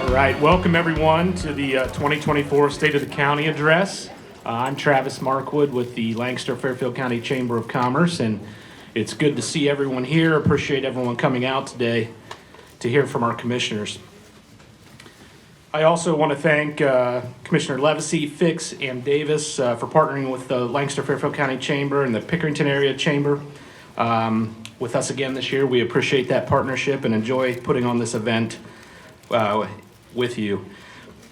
All right, welcome everyone to the 2024 State of the County Address. I'm Travis Markwood with the Lancaster-Fairfield County Chamber of Commerce, and it's good to see everyone here. Appreciate everyone coming out today to hear from our commissioners. I also want to thank Commissioner Levesey, Fix, and Davis for partnering with the Lancaster-Fairfield County Chamber and the Pickerington Area Chamber with us again this year. We appreciate that partnership and enjoy putting on this event with you.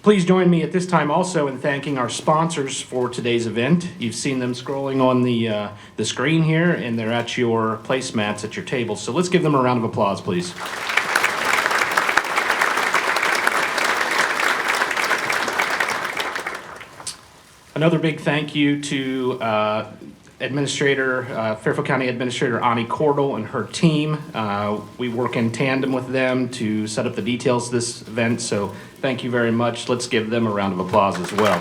Please join me at this time also in thanking our sponsors for today's event. You've seen them scrolling on the screen here, and they're at your placemats at your tables. So let's give them a round of applause, please. Another big thank you to Fairfield County Administrator Ani Cordell and her team. We work in tandem with them to set up the details of this event, so thank you very much. Let's give them a round of applause as well.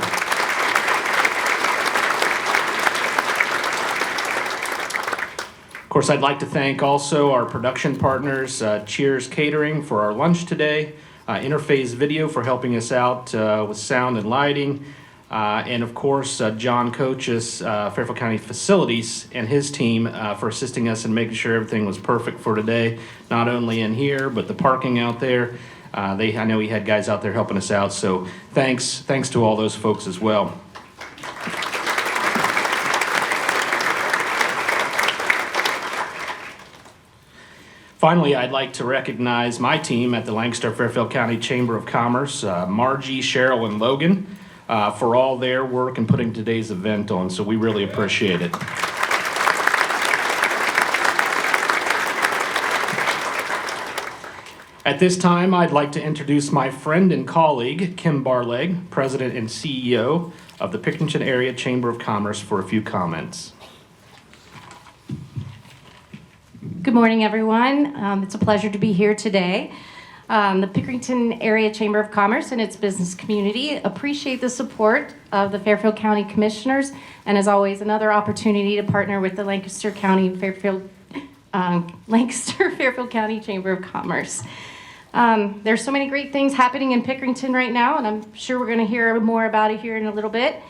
Of course, I'd like to thank also our production partners, Cheers Catering for our lunch today, Interphase Video for helping us out with sound and lighting, and of course, John Coaches, Fairfield County Facilities, and his team for assisting us in making sure everything was perfect for today, not only in here, but the parking out there. I know he had guys out there helping us out, so thanks to all those folks as well. Finally, I'd like to recognize my team at the Lancaster-Fairfield County Chamber of Commerce, Margie, Cheryl, and Logan, for all their work in putting today's event on, so we really appreciate it. At this time, I'd like to introduce my friend and colleague, Kim Barleg, President and CEO of the Pickerington Area Chamber of Commerce, for a few comments. Good morning, everyone. It's a pleasure to be here today. The Pickerington Area Chamber of Commerce and its business community appreciate the support of the Fairfield County Commissioners, and as always, another opportunity to partner with the Lancaster-Fairfield County Chamber of Commerce. There's so many great things happening in Pickerington right now, and I'm sure we're going to hear more about it here in a little bit.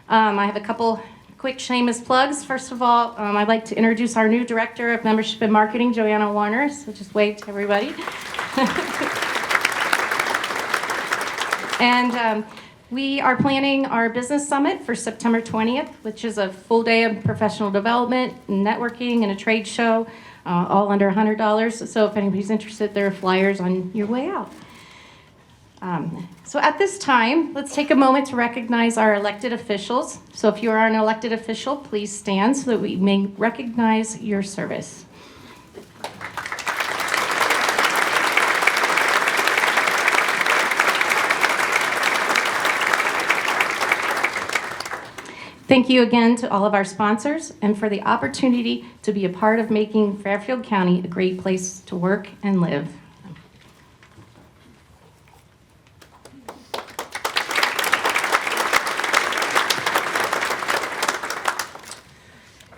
I have a couple quick shameless plugs. First of all, I'd like to introduce our new Director of Membership and Marketing, Joanna Warner. So just wave to everybody. And we are planning our business summit for September 20th, which is a full day of professional development, networking, and a trade show, all under $100. So if anybody's interested, there are flyers on your way out. So at this time, let's take a moment to recognize our elected officials. So if you are an elected official, please stand so that we may recognize your service. Thank you again to all of our sponsors and for the opportunity to be a part of making Fairfield County a great place to work and live.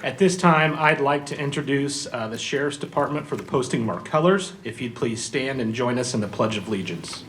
At this time, I'd like to introduce the Sheriff's Department for the posting of our colors. If you'd please stand and join us in the Pledge of Allegiance.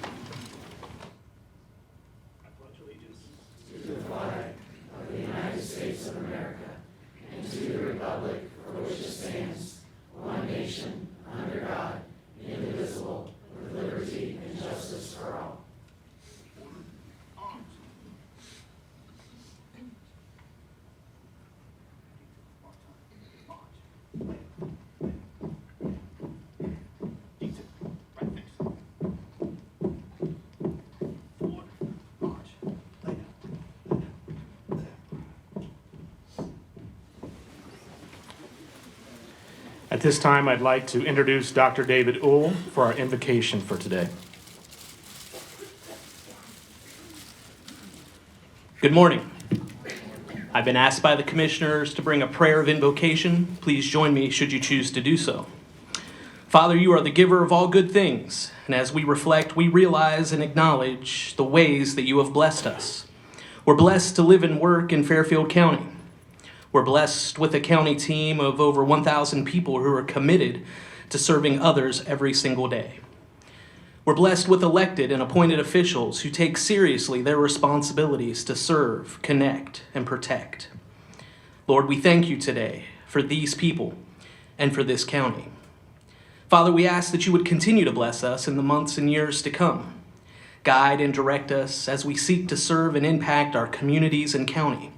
At this time, I'd like to introduce Dr. David Uhl for our invocation for today. Good morning. I've been asked by the commissioners to bring a prayer of invocation. Please join me should you choose to do so. Father, you are the giver of all good things, and as we reflect, we realize and acknowledge the ways that you have blessed us. We're blessed to live and work in Fairfield County. We're blessed with a county team of over 1,000 people who are committed to serving others every single day. We're blessed with elected and appointed officials who take seriously their responsibilities to serve, connect, and protect. Lord, we thank you today for these people and for this county. Father, we ask that you would continue to bless us in the months and years to come. Guide and direct us as we seek to serve and impact our communities and county.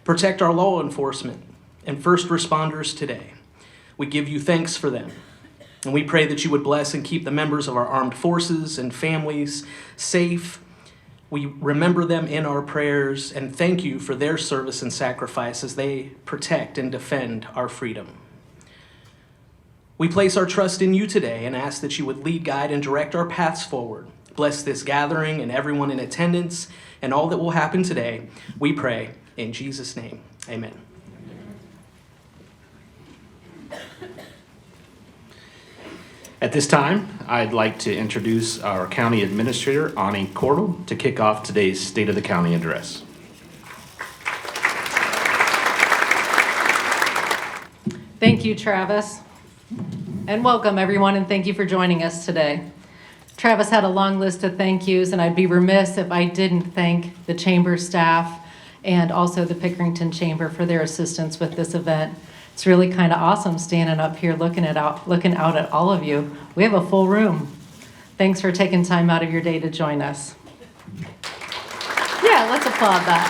Protect our law enforcement and first responders today. We give you thanks for them. And we pray that you would bless and keep the members of our armed forces and families safe. We remember them in our prayers and thank you for their service and sacrifice as they protect and defend our freedom. We place our trust in you today and ask that you would lead, guide, and direct our paths forward. Bless this gathering and everyone in attendance and all that will happen today. We pray in Jesus' name. Amen. At this time, I'd like to introduce our County Administrator, Ani Cordell, to kick off today's State of the County Address. Thank you, Travis. And welcome, everyone, and thank you for joining us today. Travis had a long list of thank yous, and I'd be remiss if I didn't thank the Chamber staff and also the Pickerington Chamber for their assistance with this event. It's really kind of awesome standing up here looking out at all of you. We have a full room. Thanks for taking time out of your day to join us. Yeah, let's applaud that.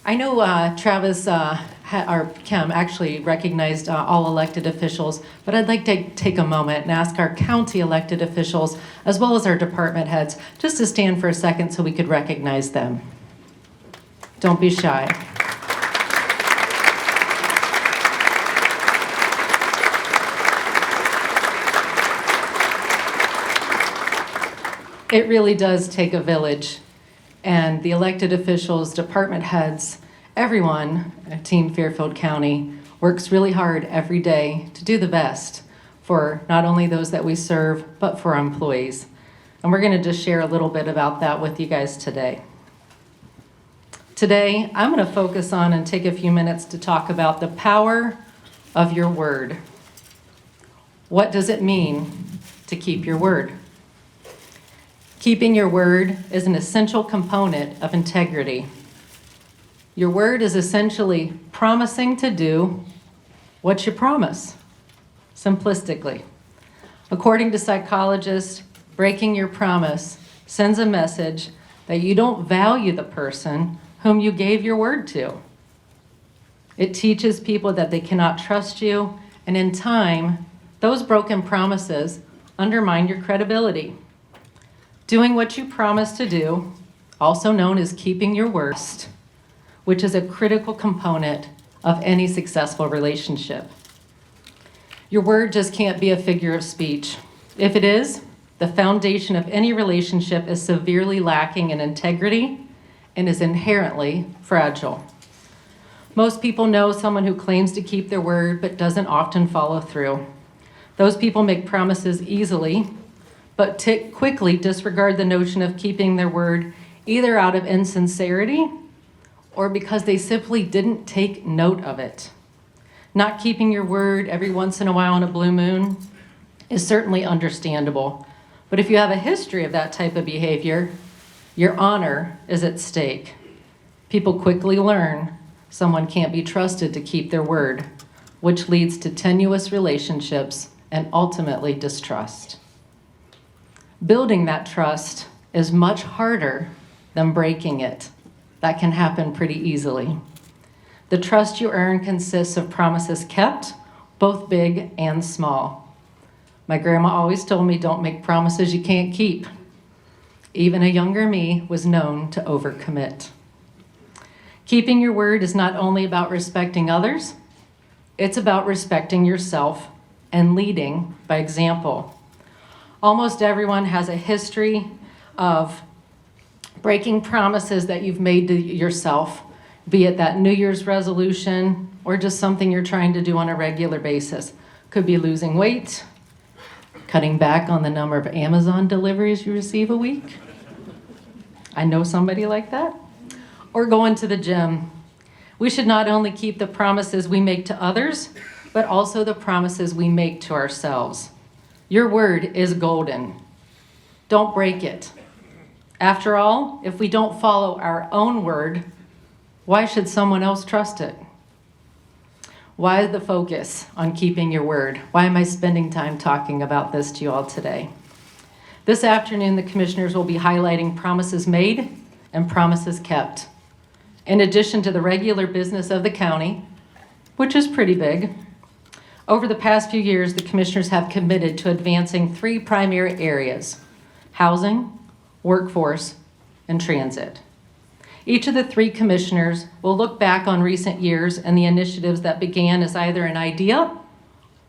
I know Travis or Kim actually recognized all elected officials, but I'd like to take a moment and ask our county elected officials, as well as our department heads, just to stand for a second so we could recognize them. Don't be shy. It really does take a village, and the elected officials, department heads, everyone at Team Fairfield County works really hard every day to do the best for not only those that we serve, but for our employees. And we're going to just share a little bit about that with you guys today. Today, I'm going to focus on and take a few minutes to talk about the power of your word. What does it mean to keep your word? Keeping your word is an essential component of integrity. Your word is essentially promising to do what you promise, simplistically. According to psychologists, breaking your promise sends a message that you don't value the person whom you gave your word to. It teaches people that they cannot trust you, and in time, those broken promises undermine your credibility. Doing what you promise to do, also known as keeping your word, which is a critical component of any successful relationship. Your word just can't be a figure of speech. If it is, the foundation of any relationship is severely lacking in integrity and is inherently fragile. Most people know someone who claims to keep their word but doesn't often follow through. Those people make promises easily, but quickly disregard the notion of keeping their word either out of insincerity or because they simply didn't take note of it. Not keeping your word every once in a while on a blue moon is certainly understandable, but if you have a history of that type of behavior, your honor is at stake. People quickly learn someone can't be trusted to keep their word, which leads to tenuous relationships and ultimately distrust. Building that trust is much harder than breaking it. That can happen pretty easily. The trust you earn consists of promises kept, both big and small. My grandma always told me, don't make promises you can't keep. Even a younger me was known to overcommit. Keeping your word is not only about respecting others, it's about respecting yourself and leading by example. Almost everyone has a history of breaking promises that you've made to yourself, be it that New Year's resolution or just something you're trying to do on a regular basis. Could be losing weight, cutting back on the number of Amazon deliveries you receive a week. I know somebody like that. Or going to the gym. We should not only keep the promises we make to others, but also the promises we make to ourselves. Your word is golden. Don't break it. After all, if we don't follow our own word, why should someone else trust it? Why the focus on keeping your word? Why am I spending time talking about this to you all today? This afternoon, the commissioners will be highlighting promises made and promises kept. In addition to the regular business of the county, which is pretty big, over the past few years, the commissioners have committed to advancing 3 primary areas: housing, workforce, and transit. Each of the 3 commissioners will look back on recent years and the initiatives that began as either an idea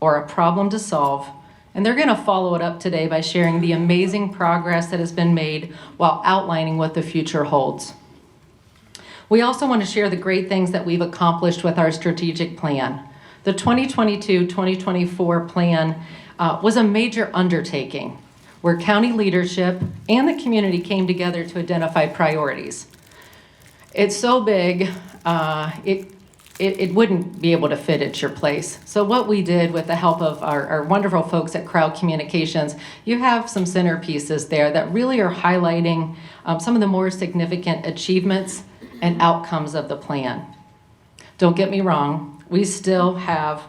or a problem to solve, and they're going to follow it up today by sharing the amazing progress that has been made while outlining what the future holds. We also want to share the great things that we've accomplished with our strategic plan. The 2022-2024 plan was a major undertaking where county leadership and the community came together to identify priorities. It's so big, it wouldn't be able to fit at your place. So what we did with the help of our wonderful folks at Crowd Communications, you have some centerpieces there that really are highlighting some of the more significant achievements and outcomes of the plan. Don't get me wrong, we still have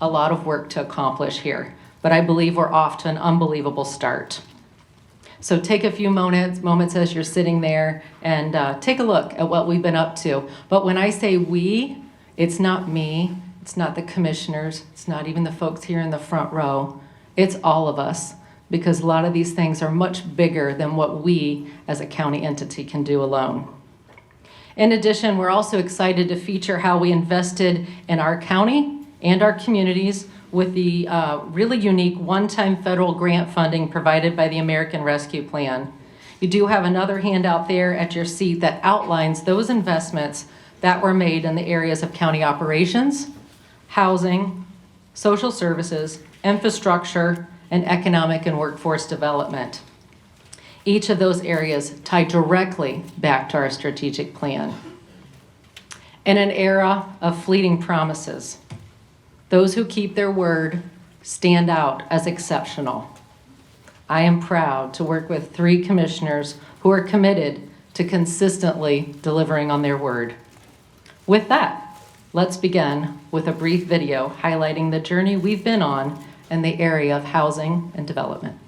a lot of work to accomplish here, but I believe we're off to an unbelievable start. So take a few moments as you're sitting there and take a look at what we've been up to. But when I say we, it's not me, it's not the commissioners, it's not even the folks here in the front row. It's all of us, because a lot of these things are much bigger than what we as a county entity can do alone. In addition, we're also excited to feature how we invested in our county and our communities with the really unique one-time federal grant funding provided by the American Rescue Plan. You do have another handout there at your seat that outlines those investments that were made in the areas of county operations, housing, social services, infrastructure, and economic and workforce development. Each of those areas tie directly back to our strategic plan. In an era of fleeting promises, those who keep their word stand out as exceptional. I am proud to work with 3 commissioners who are committed to consistently delivering on their word. With that, let's begin with a brief video highlighting the journey we've been on in the area of housing and development.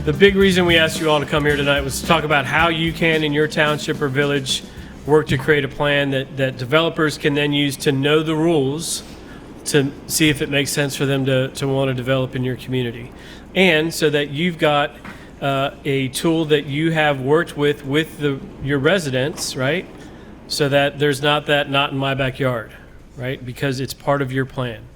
The big reason we asked you all to come here tonight was to talk about how you can, in your township or village, work to create a plan that developers can then use to know the rules to see if it makes sense for them to want to develop in your community. And so that you've got a tool that you have worked with your residents, right? So that there's not that not in my backyard, right? Because it's part of your plan.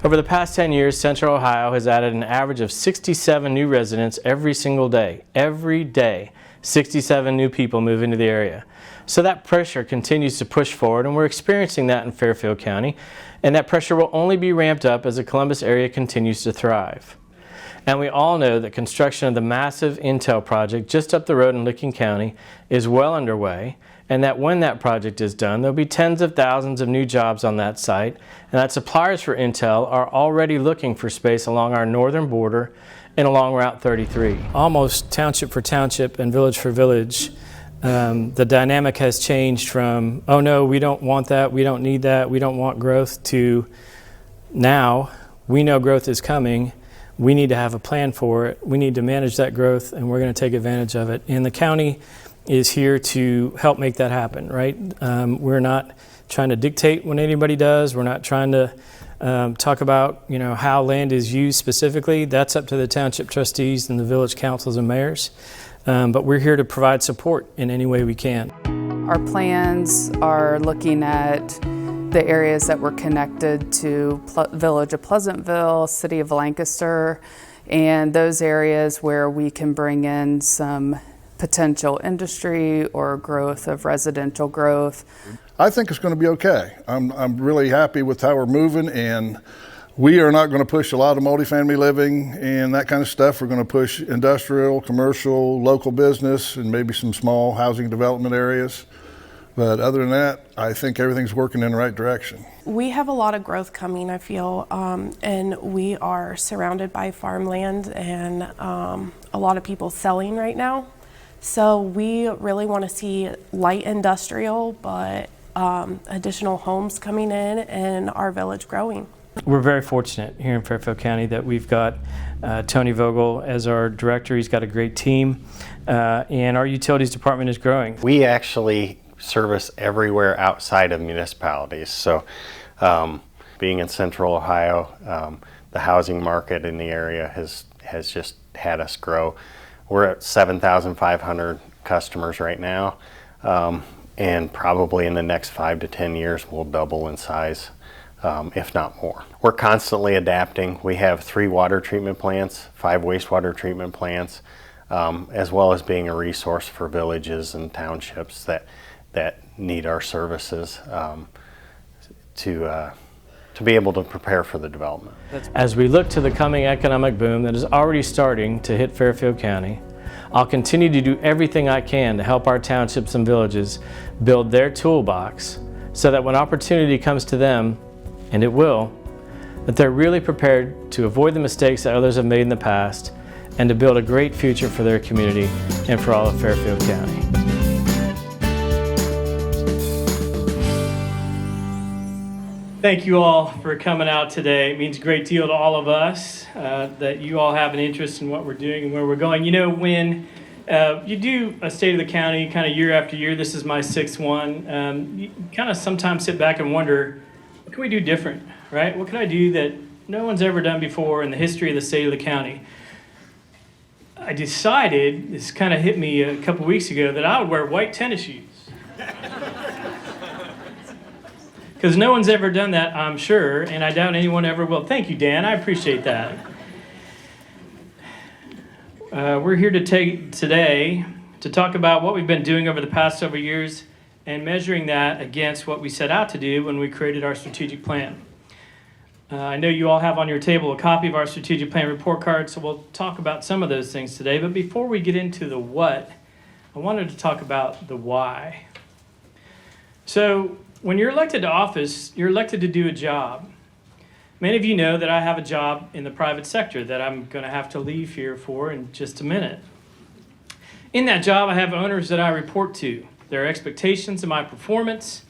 Over the past 10 years, Central Ohio has added an average of 67 new residents every single day. Every day, 67 new people move into the area. So that pressure continues to push forward, and we're experiencing that in Fairfield County, and that pressure will only be ramped up as the Columbus area continues to thrive. And we all know that construction of the massive Intel project just up the road in Licking County is well underway, and that when that project is done, there'll be tens of thousands of new jobs on that site, and that suppliers for Intel are already looking for space along our northern border and along Route 33. Almost township for township and village for village, the dynamic has changed from, oh no, we don't want that, we don't need that, we don't want growth, to now we know growth is coming, we need to have a plan for it, we need to manage that growth, and we're going to take advantage of it. And the county is here to help make that happen, right? We're not trying to dictate what anybody does. We're not trying to talk about, how land is used specifically. That's up to the township trustees and the village councils and mayors. But we're here to provide support in any way we can. Our plans are looking at the areas that were connected to Village of Pleasantville, City of Lancaster, and those areas where we can bring in some potential industry or growth of residential growth. I think it's going to be okay. I'm really happy with how we're moving, and we are not going to push a lot of multifamily living and that kind of stuff. We're going to push industrial, commercial, local business, and maybe some small housing development areas. But other than that, I think everything's working in the right direction. We have a lot of growth coming, I feel, and we are surrounded by farmland and a lot of people selling right now. So we really want to see light industrial, but additional homes coming in and our village growing. We're very fortunate here in Fairfield County that we've got Tony Vogel as our director. He's got a great team, and our utilities department is growing. We actually service everywhere outside of municipalities. So being in Central Ohio, the housing market in the area has just had us grow. We're at 7,500 customers right now, and probably in the next 5 to 10 years we'll double in size, if not more. We're constantly adapting. We have 3 water treatment plants, 5 wastewater treatment plants, as well as being a resource for villages and townships that need our services to be able to prepare for the development. As we look to the coming economic boom that is already starting to hit Fairfield County, I'll continue to do everything I can to help our townships and villages build their toolbox so that when opportunity comes to them, and it will, that they're really prepared to avoid the mistakes that others have made in the past and to build a great future for their community and for all of Fairfield County. Thank you all for coming out today. It means a great deal to all of us that you all have an interest in what we're doing and where we're going. You know, when you do a State of the County kind of year after year, this is my 6th one, you kind of sometimes sit back and wonder, what can we do different, right? What can I do that no one's ever done before in the history of the State of the County? I decided, this kind of hit me a couple weeks ago, that I would wear white tennis shoes. Because no one's ever done that, I'm sure, and I doubt anyone ever will. Thank you, Dan. I appreciate that. We're here today to talk about what we've been doing over the past several years and measuring that against what we set out to do when we created our strategic plan. I know you all have on your table a copy of our strategic plan report card, so we'll talk about some of those things today. But before we get into the what, I wanted to talk about the why. So, when you're elected to office, you're elected to do a job. Many of you know that I have a job in the private sector that I'm going to have to leave here for in just a minute. In that job, I have owners that I report to. There are expectations of my performance.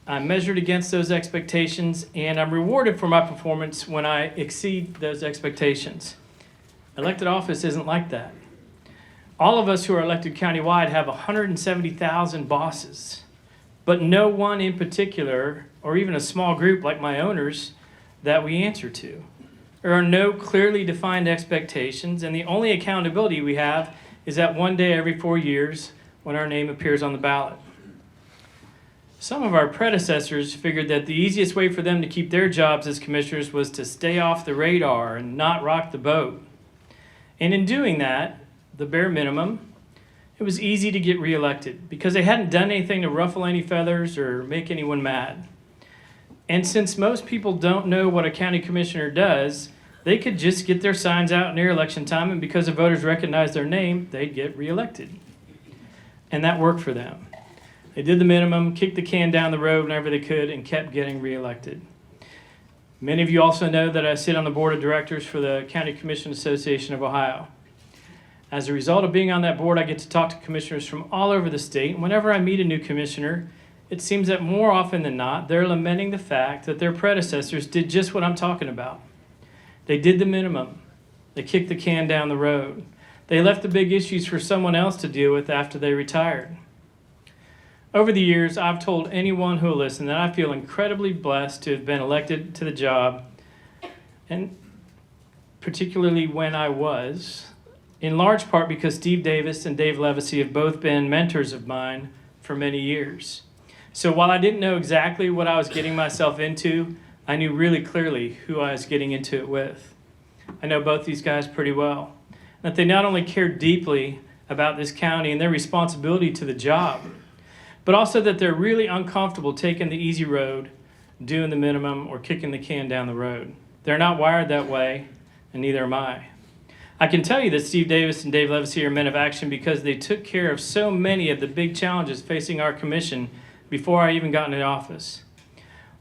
I'm measured against those expectations, and I'm rewarded for my performance when I exceed those expectations. Elected office isn't like that. All of us who are elected countywide have 170,000 bosses. But no one in particular, or even a small group like my owners, that we answer to. There are no clearly defined expectations, and the only accountability we have is that one day every 4 years when our name appears on the ballot. Some of our predecessors figured that the easiest way for them to keep their jobs as commissioners was to stay off the radar and not rock the boat. And in doing that, the bare minimum, it was easy to get reelected because they hadn't done anything to ruffle any feathers or make anyone mad. And since most people don't know what a county commissioner does, they could just get their signs out near election time, and because the voters recognized their name, they'd get reelected. And that worked for them. They did the minimum, kicked the can down the road whenever they could, and kept getting reelected. Many of you also know that I sit on the board of directors for the County Commission Association of Ohio. As a result of being on that board, I get to talk to commissioners from all over the state. And whenever I meet a new commissioner, it seems that more often than not, they're lamenting the fact that their predecessors did just what I'm talking about. They did the minimum. They kicked the can down the road. They left the big issues for someone else to deal with after they retired. Over the years, I've told anyone who will listen that I feel incredibly blessed to have been elected to the job, and particularly when I was, in large part because Steve Davis and Dave Levacy have both been mentors of mine for many years. So while I didn't know exactly what I was getting myself into, I knew really clearly who I was getting into it with. I know both these guys pretty well. That they not only cared deeply about this county and their responsibility to the job, but also that they're really uncomfortable taking the easy road, doing the minimum, or kicking the can down the road. They're not wired that way, and neither am I. I can tell you that Steve Davis and Dave Levacy are men of action because they took care of so many of the big challenges facing our commission before I even got into office.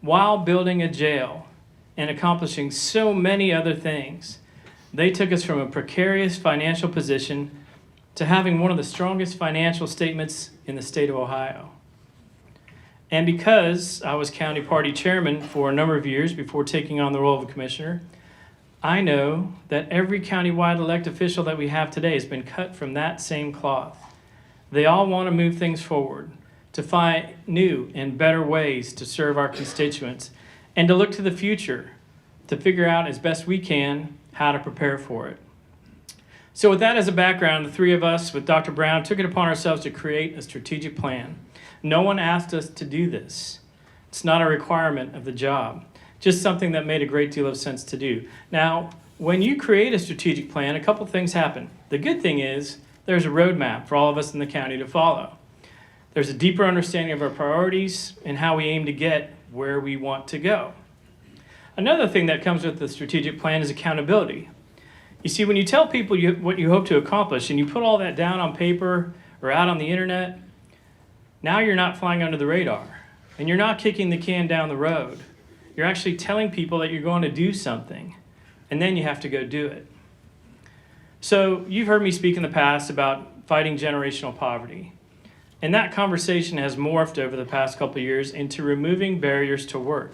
While building a jail and accomplishing so many other things, they took us from a precarious financial position to having one of the strongest financial statements in the state of Ohio. And because I was county party chairman for a number of years before taking on the role of a commissioner, I know that every countywide elected official that we have today has been cut from that same cloth. They all want to move things forward, to find new and better ways to serve our constituents, and to look to the future, to figure out as best we can how to prepare for it. So with that as a background, the three of us with Dr. Brown took it upon ourselves to create a strategic plan. No one asked us to do this. It's not a requirement of the job, just something that made a great deal of sense to do. Now, when you create a strategic plan, a couple things happen. The good thing is there's a roadmap for all of us in the county to follow. There's a deeper understanding of our priorities and how we aim to get where we want to go. Another thing that comes with the strategic plan is accountability. You see, when you tell people what you hope to accomplish and you put all that down on paper or out on the internet, now you're not flying under the radar and you're not kicking the can down the road. You're actually telling people that you're going to do something, and then you have to go do it. So you've heard me speak in the past about fighting generational poverty. And that conversation has morphed over the past couple of years into removing barriers to work.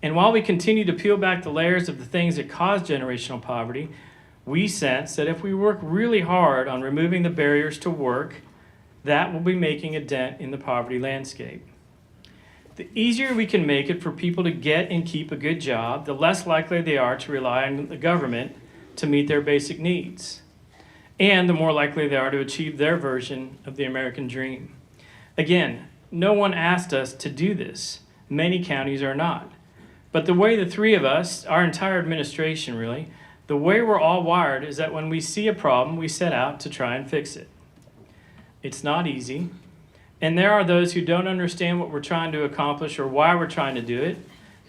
And while we continue to peel back the layers of the things that cause generational poverty, we sense that if we work really hard on removing the barriers to work, that will be making a dent in the poverty landscape. The easier we can make it for people to get and keep a good job, the less likely they are to rely on the government to meet their basic needs. And the more likely they are to achieve their version of the American dream. Again, no one asked us to do this. Many counties are not. But the way the three of us, our entire administration really, the way we're all wired is that when we see a problem, we set out to try and fix it. It's not easy. And there are those who don't understand what we're trying to accomplish or why we're trying to do it.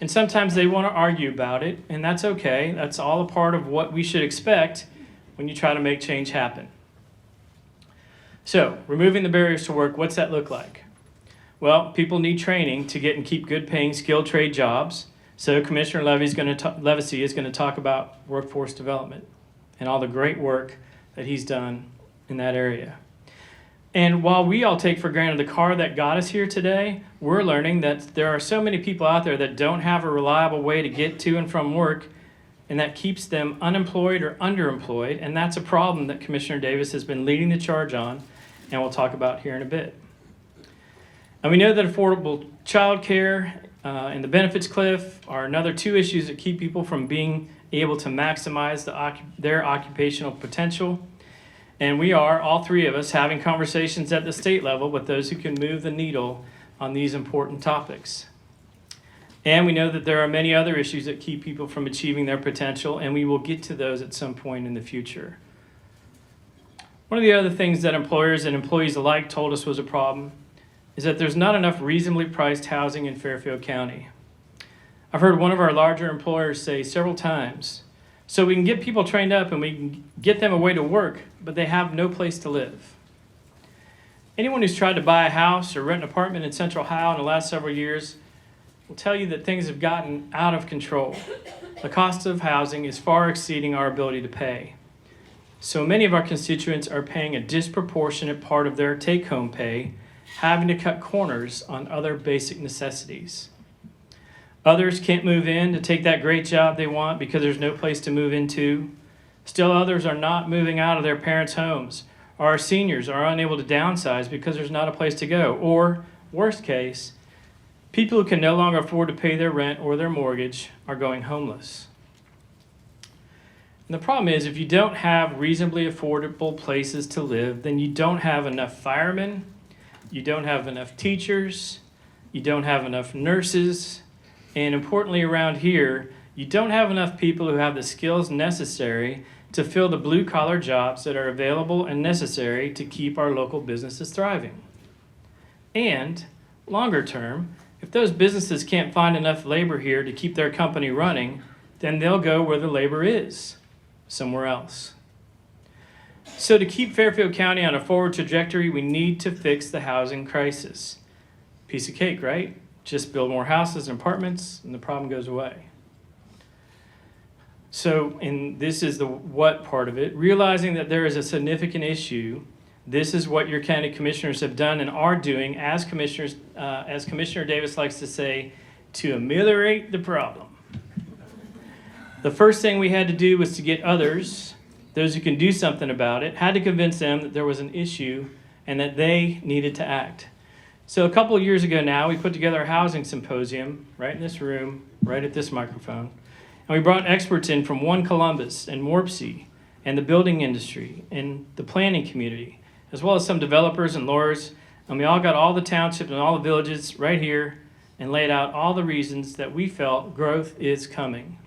And sometimes they want to argue about it, and that's okay. That's all a part of what we should expect when you try to make change happen. So, removing the barriers to work, what's that look like? Well, people need training to get and keep good paying skilled trade jobs. So Commissioner Levacy is going to talk about workforce development and all the great work that he's done in that area. And while we all take for granted the car that got us here today, we're learning that there are so many people out there that don't have a reliable way to get to and from work, and that keeps them unemployed or underemployed, and that's a problem that Commissioner Davis has been leading the charge on, and we'll talk about here in a bit. And we know that affordable child care and the benefits cliff are another two issues that keep people from being able to maximize their occupational potential. And we are, all three of us, having conversations at the state level with those who can move the needle on these important topics. And we know that there are many other issues that keep people from achieving their potential, and we will get to those at some point in the future. One of the other things that employers and employees alike told us was a problem is that there's not enough reasonably priced housing in Fairfield County. I've heard one of our larger employers say several times, so we can get people trained up and we can get them a way to work, but they have no place to live. Anyone who's tried to buy a house or rent an apartment in Central Ohio in the last several years will tell you that things have gotten out of control. The cost of housing is far exceeding our ability to pay. So many of our constituents are paying a disproportionate part of their take-home pay, having to cut corners on other basic necessities. Others can't move in to take that great job they want because there's no place to move into. Still others are not moving out of their parents' homes. Our seniors are unable to downsize because there's not a place to go. Or, worst case, people who can no longer afford to pay their rent or their mortgage are going homeless. And the problem is, if you don't have reasonably affordable places to live, then you don't have enough firemen, you don't have enough teachers, you don't have enough nurses, and importantly around here, you don't have enough people who have the skills necessary to fill the blue-collar jobs that are available and necessary to keep our local businesses thriving. And longer term, if those businesses can't find enough labor here to keep their company running, then they'll go where the labor is, somewhere else. So to keep Fairfield County on a forward trajectory, we need to fix the housing crisis. Piece of cake, right? Just build more houses and apartments and the problem goes away. So, and this is the what part of it, realizing that there is a significant issue. This is what your county commissioners have done and are doing as commissioners, as Commissioner Davis likes to say, to ameliorate the problem. The first thing we had to do was to get others, those who can do something about it, had to convince them that there was an issue and that they needed to act. So a couple of years ago now, we put together a housing symposium right in this room, right at this microphone. And we brought experts in from One Columbus and Morpsey and the building industry and the planning community, as well as some developers and lawyers. And we all got all the townships and all the villages right here and laid out all the reasons that we felt growth is coming.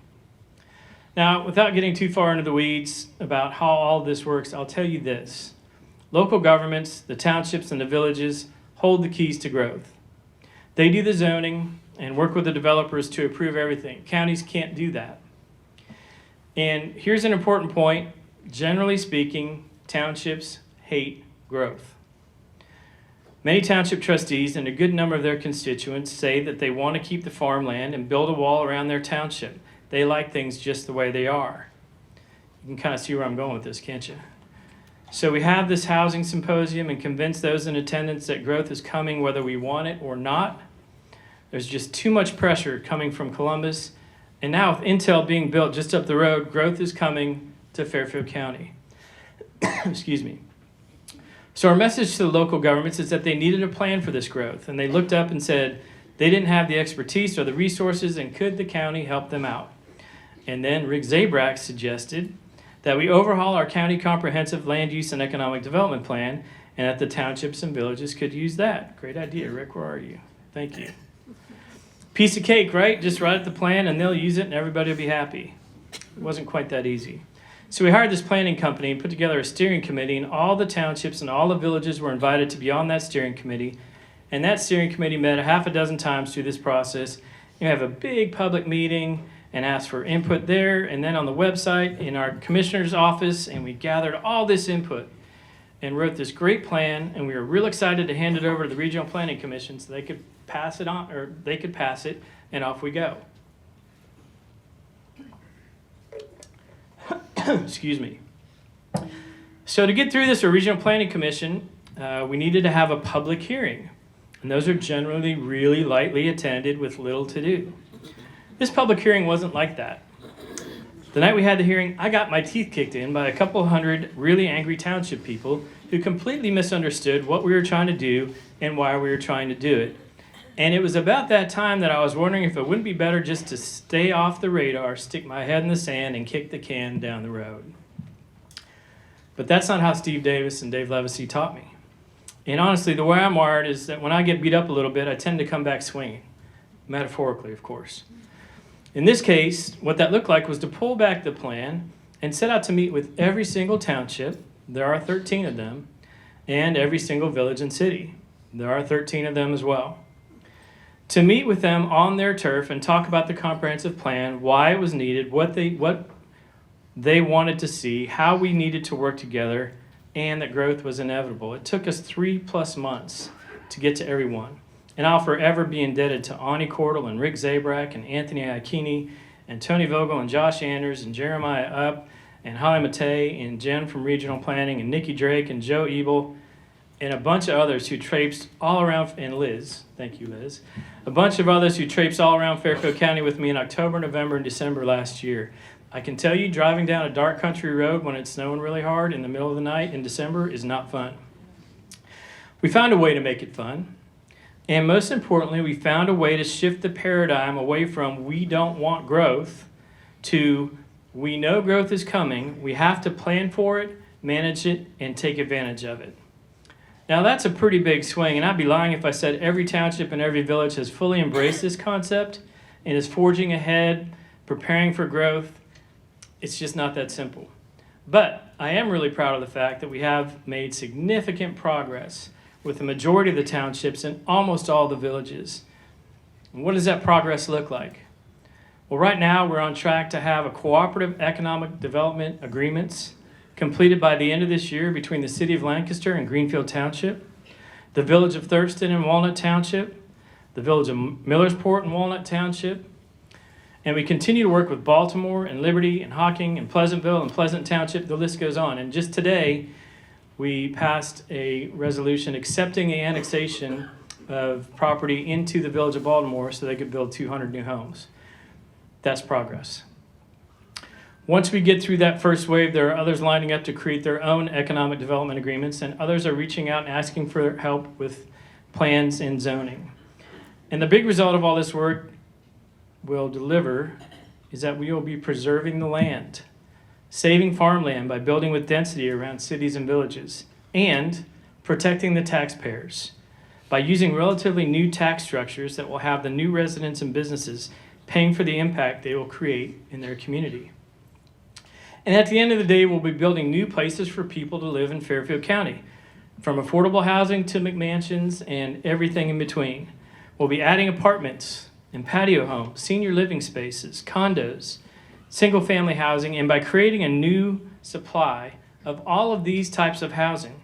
Now, without getting too far into the weeds about how all this works, I'll tell you this. Local governments, the townships and the villages hold the keys to growth. They do the zoning and work with the developers to approve everything. Counties can't do that. And here's an important point. Generally speaking, townships hate growth. Many township trustees and a good number of their constituents say that they want to keep the farmland and build a wall around their township. They like things just the way they are. You can kind of see where I'm going with this, can't you? So we have this housing symposium and convince those in attendance that growth is coming whether we want it or not. There's just too much pressure coming from Columbus. And now with Intel being built just up the road, growth is coming to Fairfield County. Excuse me. So our message to the local governments is that they needed a plan for this growth. And they looked up and said they didn't have the expertise or the resources, and could the county help them out? And then Rick Zabrak suggested that we overhaul our county comprehensive land use and economic development plan, and that the townships and villages could use that. Great idea, Rick, where are you? Thank you. Piece of cake, right? Just write the plan and they'll use it and everybody will be happy. It wasn't quite that easy. So we hired this planning company and put together a steering committee, and all the townships and all the villages were invited to be on that steering committee. And that steering committee met a half a dozen times through this process. You have a big public meeting and asked for input there, and then on the website in our commissioner's office, and we gathered all this input and wrote this great plan, and we were real excited to hand it over to the Regional Planning Commission so they could pass it on, or they could pass it, and off we go. Excuse me. So to get through this Regional Planning Commission, we needed to have a public hearing, and those are generally really lightly attended with little to do. This public hearing wasn't like that. The night we had the hearing, I got my teeth kicked in by a couple hundred really angry township people who completely misunderstood what we were trying to do and why we were trying to do it. And it was about that time that I was wondering if it wouldn't be better just to stay off the radar, stick my head in the sand, and kick the can down the road. But that's not how Steve Davis and Dave Levacy taught me. And honestly, the way I'm wired is that when I get beat up a little bit, I tend to come back swinging. Metaphorically, of course. In this case, what that looked like was to pull back the plan and set out to meet with every single township, there are 13 of them, and every single village and city. There are 13 of them as well. To meet with them on their turf and talk about the comprehensive plan, why it was needed, what they wanted to see, how we needed to work together, and that growth was inevitable. It took us 3+ months to get to everyone. And I'll forever be indebted to Ani Cordell and Rick Zabrak and Anthony Iacchini and Tony Vogel and Josh Anders and Jeremiah Upp and Holly Matei and Jen from Regional Planning and Nikki Drake and Joe Ebel and a bunch of others who traipsed all around, and Liz, thank you Liz, a bunch of others who traipsed all around Fairfield County with me in October, November, and December last year. I can tell you driving down a dark country road when it's snowing really hard in the middle of the night in December is not fun. We found a way to make it fun. And most importantly, we found a way to shift the paradigm away from we don't want growth to we know growth is coming, we have to plan for it, manage it, and take advantage of it. Now that's a pretty big swing, and I'd be lying if I said every township and every village has fully embraced this concept and is forging ahead, preparing for growth. It's just not that simple. But I am really proud of the fact that we have made significant progress. with the majority of the townships and almost all the villages. And what does that progress look like? Well, right now we're on track to have a cooperative economic development agreements completed by the end of this year between the City of Lancaster and Greenfield Township, the Village of Thurston and Walnut Township, the Village of Millersport and Walnut Township, and we continue to work with Baltimore and Liberty and Hocking and Pleasantville and Pleasant Township. The list goes on. And just today, we passed a resolution accepting the annexation of property into the Village of Baltimore so they could build 200 new homes. That's progress. Once we get through that first wave, there are others lining up to create their own economic development agreements, and others are reaching out and asking for help with plans and zoning. And the big result of all this work will deliver is that we will be preserving the land, saving farmland by building with density around cities and villages, and protecting the taxpayers by using relatively new tax structures that will have the new residents and businesses paying for the impact they will create in their community. And at the end of the day, we'll be building new places for people to live in Fairfield County, from affordable housing to McMansions and everything in between. We'll be adding apartments and patio homes, senior living spaces, condos, single-family housing, and by creating a new supply of all of these types of housing,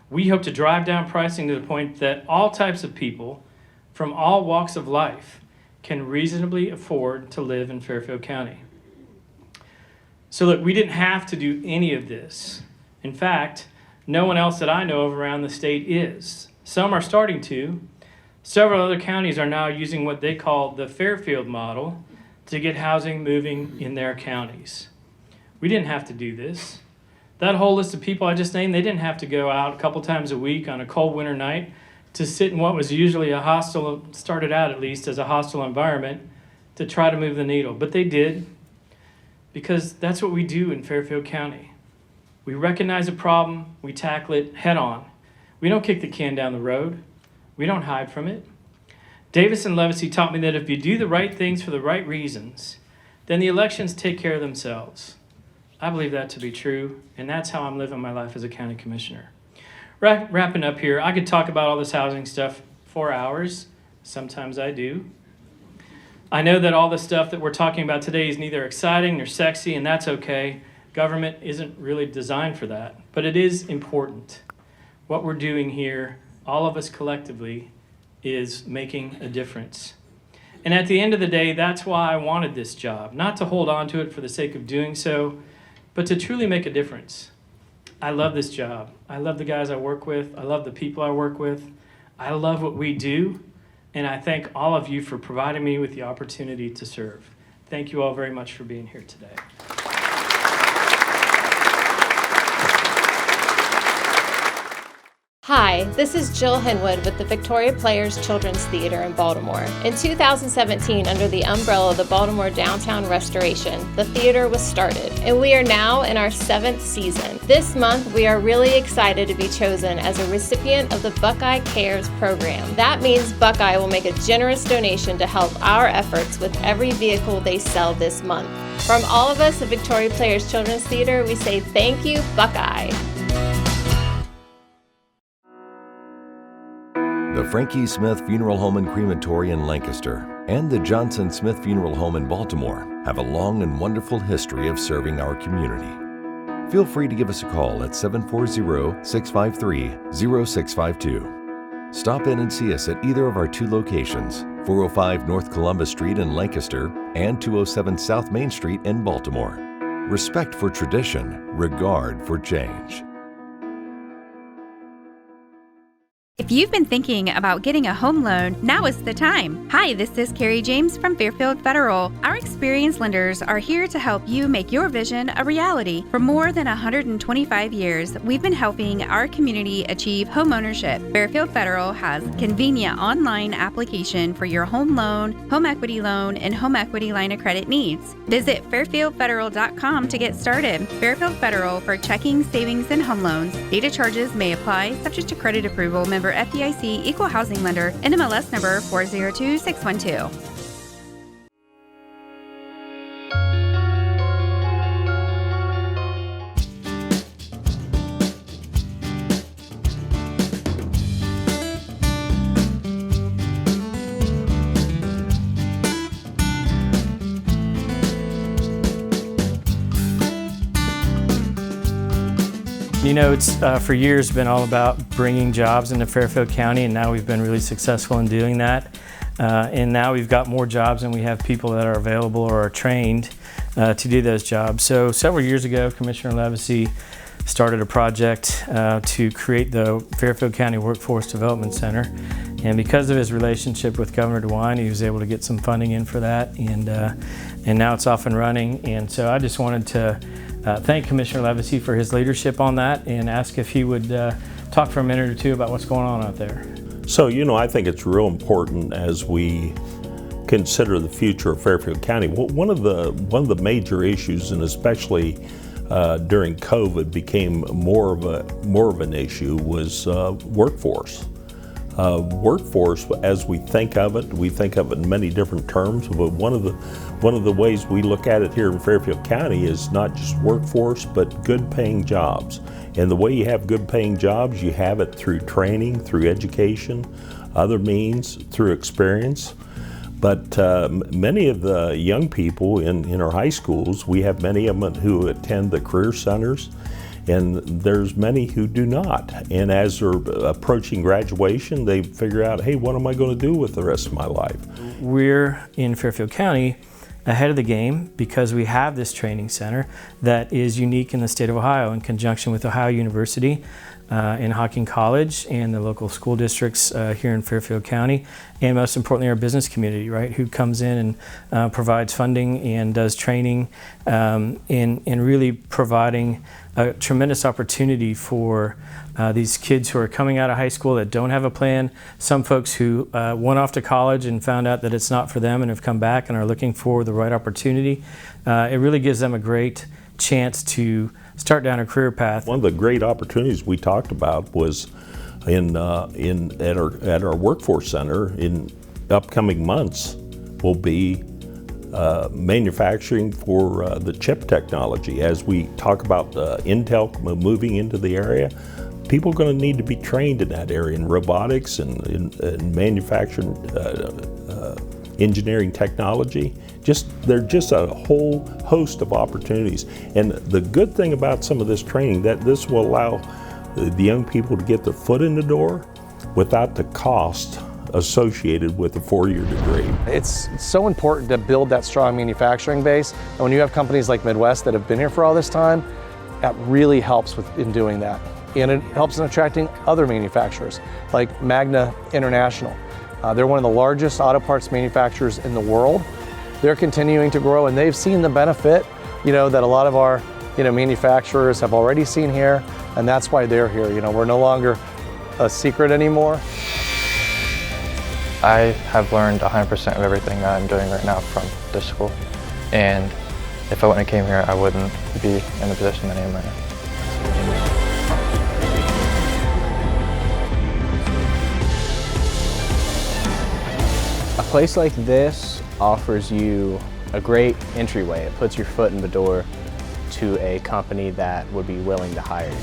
we hope to drive down pricing to the point that all types of people from all walks of life can reasonably afford to live in Fairfield County. So look, we didn't have to do any of this. In fact, no one else that I know of around the state is. Some are starting to. Several other counties are now using what they call the Fairfield model to get housing moving in their counties. We didn't have to do this. That whole list of people I just named, they didn't have to go out a couple times a week on a cold winter night to sit in what was usually a hostile, started out at least as a hostile environment, to try to move the needle. But they did, because that's what we do in Fairfield County. We recognize a problem, we tackle it head on. We don't kick the can down the road. We don't hide from it. Davis and Levacy taught me that if you do the right things for the right reasons, then the elections take care of themselves. I believe that to be true, and that's how I'm living my life as a county commissioner. Wrapping up here, I could talk about all this housing stuff for hours. Sometimes I do. I know that all the stuff that we're talking about today is neither exciting nor sexy, and that's okay. Government isn't really designed for that, but it is important. What we're doing here, all of us collectively, is making a difference. And at the end of the day, that's why I wanted this job, not to hold on to it for the sake of doing so, but to truly make a difference. I love this job. I love the guys I work with. I love the people I work with. I love what we do, and I thank all of you for providing me with the opportunity to serve. Thank you all very much for being here today. Hi, this is Jill Henwood with the Victoria Players Children's Theater in Baltimore. In 2017, under the umbrella of the Baltimore Downtown Restoration, the theater was started, and we are now in our 7th season. This month, we are really excited to be chosen as a recipient of the Buckeye Cares program. That means Buckeye will make a generous donation to help our efforts with every vehicle they sell this month. From all of us at Victoria Players Children's Theater, we say thank you, Buckeye. The Frankie Smith Funeral Home and Crematory in Lancaster and the Johnson Smith Funeral Home in Baltimore have a long and wonderful history of serving our community. Feel free to give us a call at 740-653-0652. Stop in and see us at either of our 2 locations, 405 North Columbus Street in Lancaster and 207 South Main Street in Baltimore. Respect for tradition, regard for change. If you've been thinking about getting a home loan, now is the time. Hi, this is Carrie James from Fairfield Federal. Our experienced lenders are here to help you make your vision a reality. For more than 125 years, we've been helping our community achieve homeownership. Fairfield Federal has convenient online application for your home loan, home equity loan, and home equity line of credit needs. Visit fairfieldfederal.com to get started. Fairfield Federal for checking, savings, and home loans. Data charges may apply, subject to credit approval. Member FDIC, Equal Housing Lender, NMLS number 402612. You know, it's for years been all about bringing jobs into Fairfield County, and now we've been really successful in doing that. And now we've got more jobs and we have people that are available or are trained to do those jobs. So several years ago, Commissioner Levacy started a project to create the Fairfield County Workforce Development Center. And because of his relationship with Governor DeWine, he was able to get some funding in for that, and now it's off and running. And so I just wanted to thank Commissioner Levacy for his leadership on that and ask if he would talk for a minute or two about what's going on out there. So, you know, I think it's real important as we consider the future of Fairfield County. One of the major issues, and especially during COVID, became more of an issue, was workforce. Workforce, as we think of it in many different terms, but one of the ways we look at it here in Fairfield County is not just workforce, but good paying jobs. And the way you have good paying jobs, you have it through training, through education, other means, through experience. But many of the young people in our high schools, we have many of them who attend the career centers, and there's many who do not. And as they're approaching graduation, they figure out, hey, what am I going to do with the rest of my life? We're in Fairfield County ahead of the game because we have this training center that is unique in the state of Ohio in conjunction with Ohio University in Hocking College and the local school districts here in Fairfield County, and most importantly our business community, right, who comes in and provides funding and does training in really providing a tremendous opportunity for these kids who are coming out of high school that don't have a plan. Some folks who went off to college and found out that it's not for them and have come back and are looking for the right opportunity. It really gives them a great chance to start down a career path. One of the great opportunities we talked about was at our workforce center in upcoming months will be manufacturing for the chip technology. As we talk about Intel moving into the area, people are going to need to be trained in that area, in robotics and in manufacturing, engineering technology. There's just a whole host of opportunities. And the good thing about some of this training, that this will allow the young people to get their foot in the door without the cost associated with a four-year degree. It's so important to build that strong manufacturing base. And when you have companies like Midwest that have been here for all this time, that really helps in doing that. And it helps in attracting other manufacturers like Magna International. They're one of the largest auto parts manufacturers in the world. They're continuing to grow, and they've seen the benefit, that a lot of our, manufacturers have already seen here, and that's why they're here. We're no longer a secret anymore. I have learned 100% of everything that I'm doing right now from this school, and if I wouldn't have came here, I wouldn't be in the position that I am right now. A place like this offers you a great entryway. It puts your foot in the door to a company that would be willing to hire you.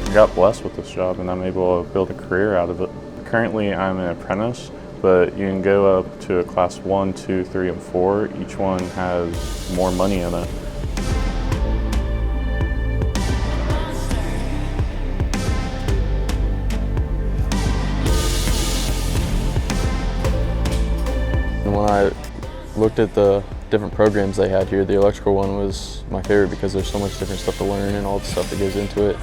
I got blessed with this job and I'm able to build a career out of it. Currently I'm an apprentice, but you can go up to a class 1, 2, 3, and 4. Each one has more money in it. When I looked at the different programs they had here, the electrical one was my favorite because there's so much different stuff to learn and all the stuff that goes into it.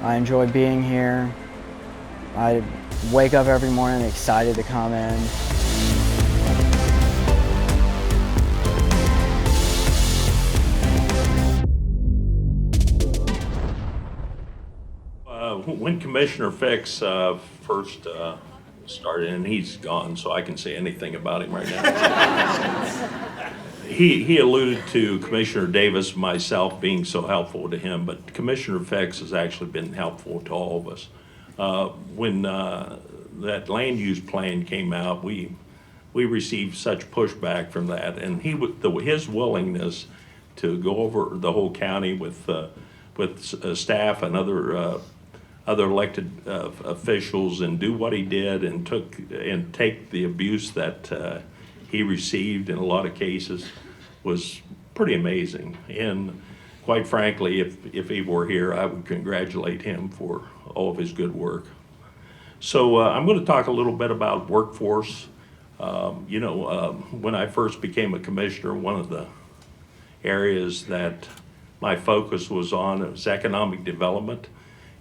I enjoy being here. I wake up every morning excited to come in. When Commissioner Fix first started, and he's gone, so I can say anything about him right now. He alluded to Commissioner Davis, myself being so helpful to him, but Commissioner Fix has actually been helpful to all of us. When that land use plan came out, we received such pushback from that, and his willingness to go over the whole county with with staff and other elected officials and do what he did and take the abuse that he received in a lot of cases was pretty amazing. And quite frankly, if he were here, I would congratulate him for all of his good work. So I'm going to talk a little bit about workforce. When I first became a commissioner, one of the areas that my focus was on was economic development.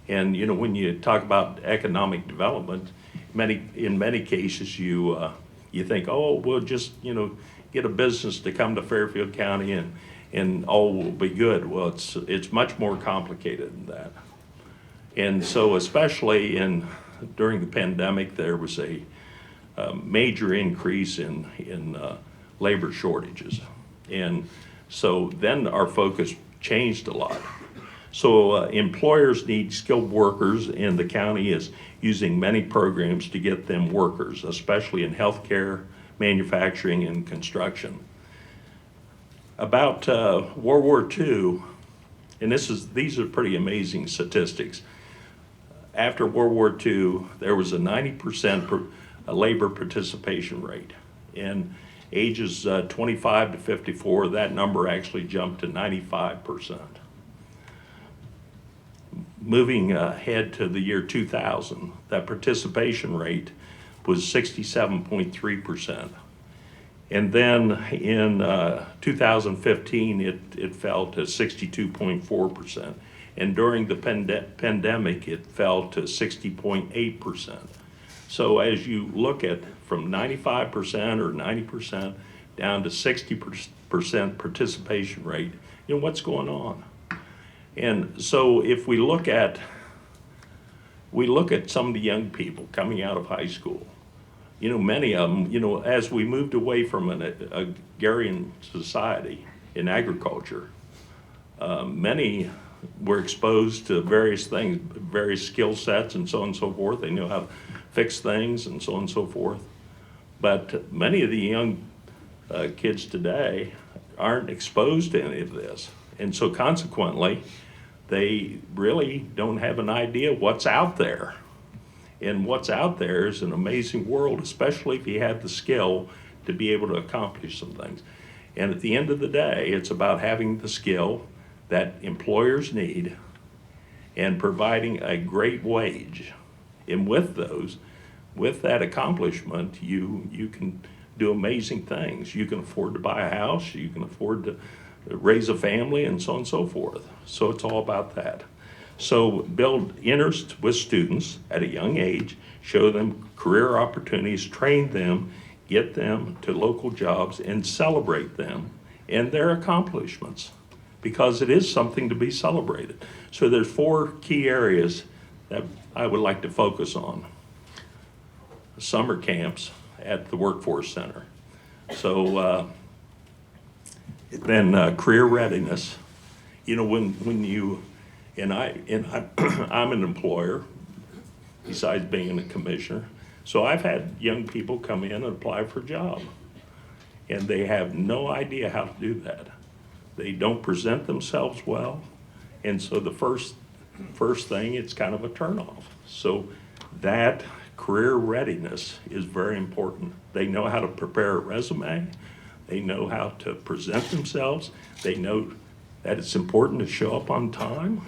And when you talk about economic development, in many cases you think, oh, we'll just get a business to come to Fairfield County and all will be good. Well, it's much more complicated than that. And so especially during the pandemic, there was a major increase in labor shortages. And so then our focus changed a lot. So employers need skilled workers, and the county is using many programs to get them workers, especially in healthcare, manufacturing, and construction. About World War II, and these are pretty amazing statistics. After World War II, there was a 90% labor participation rate. And ages 25 to 54, that number actually jumped to 95%. Moving ahead to the year 2000, that participation rate was 67.3%. And then in 2015, it fell to 62.4%. And during the pandemic, it fell to 60.8%. So as you look at from 95% or 90% down to 60% participation rate, what's going on? And so if we look at some of the young people coming out of high school, many of them, as we moved away from an agrarian society in agriculture, many were exposed to various things, various skill sets and so on and so forth. They knew how to fix things and so on and so forth. But many of the young kids today aren't exposed to any of this. And so consequently, they really don't have an idea what's out there. And what's out there is an amazing world, especially if you have the skill to be able to accomplish some things. And at the end of the day, it's about having the skill that employers need and providing a great wage. And with that accomplishment, you can do amazing things. You can afford to buy a house, you can afford to raise a family, and so on and so forth. So it's all about that. So build interest with students at a young age, show them career opportunities, train them, get them to local jobs, and celebrate them and their accomplishments, because it is something to be celebrated. So there's 4 key areas that I would like to focus on. Summer camps at the Workforce Center. So then career readiness. When you, I'm an employer, besides being a commissioner. So I've had young people come in and apply for a job, and they have no idea how to do that. They don't present themselves well, and so the first thing, it's kind of a turnoff. So that career readiness is very important. They know how to prepare a resume. They know how to present themselves. They know that it's important to show up on time.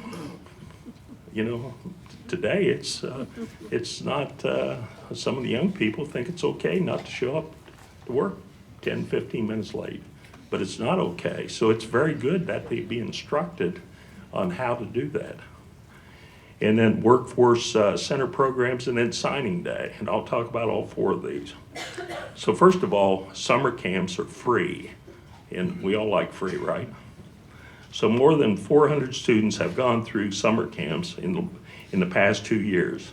Today it's not, some of the young people think it's okay not to show up to work 10, 15 minutes late, but it's not okay. So it's very good that they be instructed on how to do that. And then workforce center programs, and then signing day. And I'll talk about all 4 of these. So first of all, summer camps are free, and we all like free, right? So more than 400 students have gone through summer camps in the past 2 years.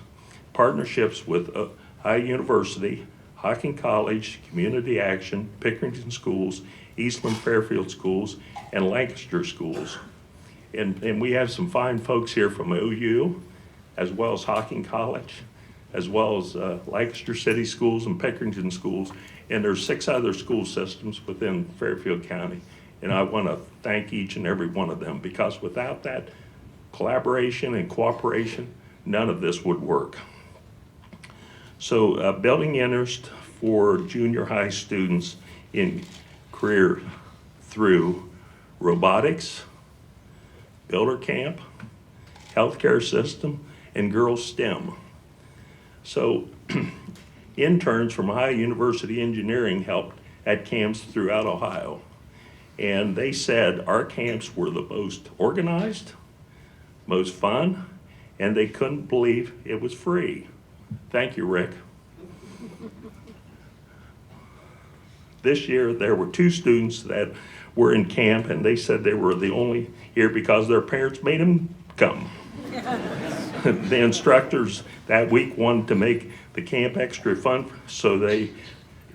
Partnerships with Ohio University, Hocking College, Community Action, Pickerington Schools, Eastland Fairfield Schools, and Lancaster Schools. And we have some fine folks here from OU, as well as Hocking College, as well as Lancaster City Schools and Pickerington Schools. And there's 6 other school systems within Fairfield County. And I want to thank each and every one of them, because without that collaboration and cooperation, none of this would work. So building interest for junior high students in career through robotics, builder camp, healthcare system, and girls STEM. So interns from Ohio University Engineering helped at camps throughout Ohio. And they said our camps were the most organized, most fun, and they couldn't believe it was free. Thank you, Rick. This year, there were 2 students that were in camp, and they said they were the only here because their parents made them come. The instructors that week wanted to make the camp extra fun, so they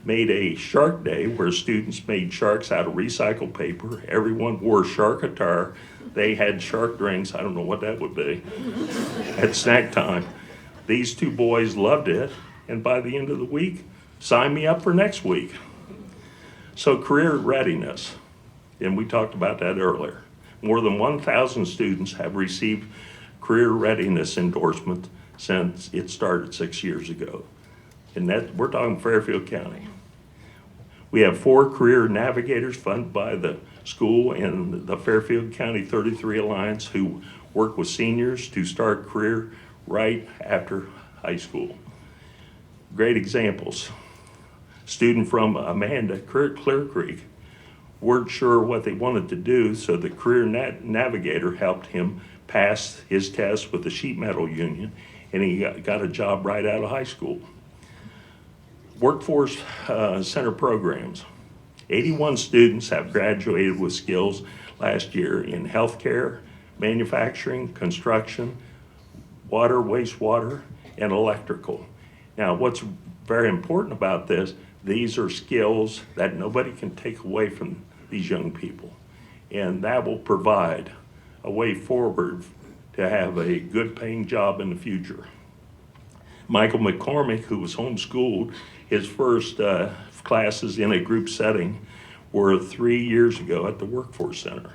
made a shark day where students made sharks out of recycled paper. Everyone wore shark attire. They had shark drinks. I don't know what that would be. At snack time. These 2 boys loved it, and by the end of the week, signed me up for next week. So career readiness, and we talked about that earlier. More than 1,000 students have received career readiness endorsement since it started 6 years ago. And that, we're talking Fairfield County. We have 4 career navigators funded by the school and the Fairfield County 33 Alliance who work with seniors to start career right after high school. Great examples. Student from Amanda, Clear Creek, weren't sure what they wanted to do, so the career navigator helped him pass his test with the sheet metal union, and he got a job right out of high school. Workforce Center programs. 81 students have graduated with skills last year in healthcare, manufacturing, construction, water, wastewater, and electrical. Now, what's very important about this, these are skills that nobody can take away from these young people. And that will provide a way forward to have a good paying job in the future. Michael McCormick, who was homeschooled, his first classes in a group setting were 3 years ago at the Workforce Center.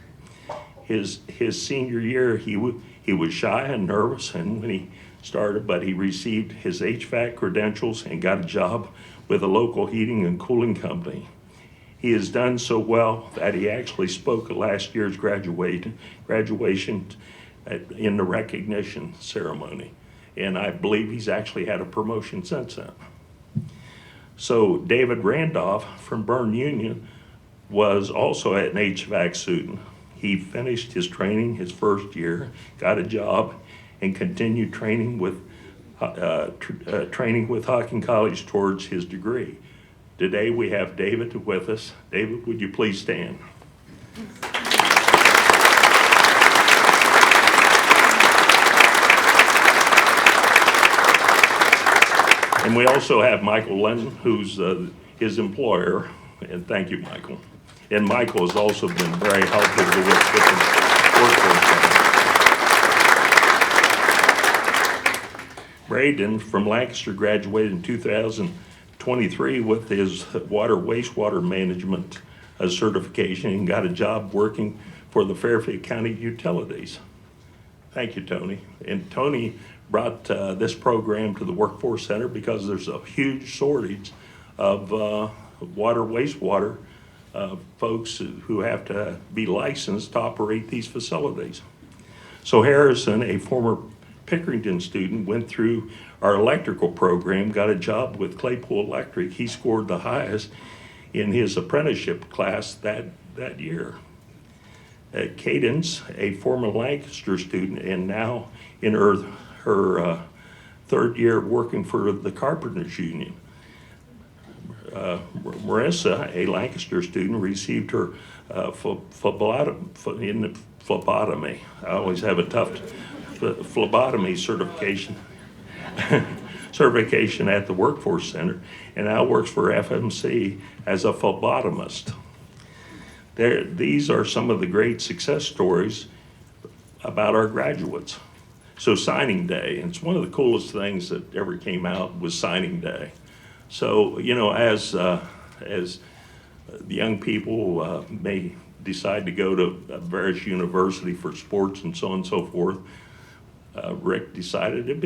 His senior year, he was shy and nervous, and when he started, but he received his HVAC credentials and got a job with a local heating and cooling company. He has done so well that he actually spoke at last year's graduation in the recognition ceremony. And I believe he's actually had a promotion since then. So David Randolph from Bern Union was also an HVAC student. He finished his training his first year, got a job, and continued training with Hocking College towards his degree. Today we have David with us. David, would you please stand? And we also have Michael Lennon, who's his employer, and thank you, Michael. And Michael has also been very helpful with the workforce. Braden from Lancaster graduated in 2023 with his water wastewater management certification and got a job working for the Fairfield County Utilities. Thank you, Tony. And Tony brought this program to the Workforce Center because there's a huge shortage of water wastewater folks who have to be licensed to operate these facilities. So Harrison, a former Pickerington student, went through our electrical program, got a job with Claypool Electric. He scored the highest in his apprenticeship class that year. Cadence, a former Lancaster student and now in her third year working for the Carpenters Union. Marissa, a Lancaster student, received her phlebotomy. I always have a tough phlebotomy certification at the Workforce Center, and now works for FMC as a phlebotomist. These are some of the great success stories about our graduates. So signing day, and it's one of the coolest things that ever came out was signing day. So, you know, as the young people may decide to go to various university for sports and so on and so forth, Rick decided it'd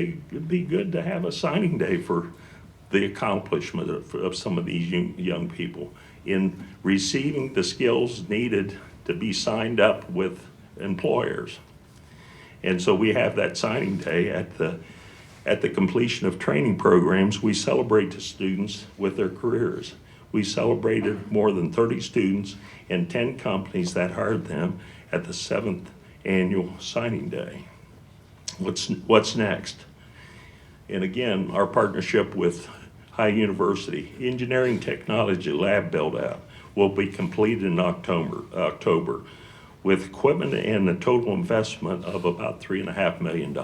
be good to have a signing day for the accomplishment of some of these young people in receiving the skills needed to be signed up with employers. And so we have that signing day at the completion of training programs. We celebrate the students with their careers. We celebrated more than 30 students and 10 companies that hired them at the 7th annual signing day. What's next? And again, our partnership with High University, engineering technology lab build-out will be completed in October with equipment and a total investment of about $3.5 million.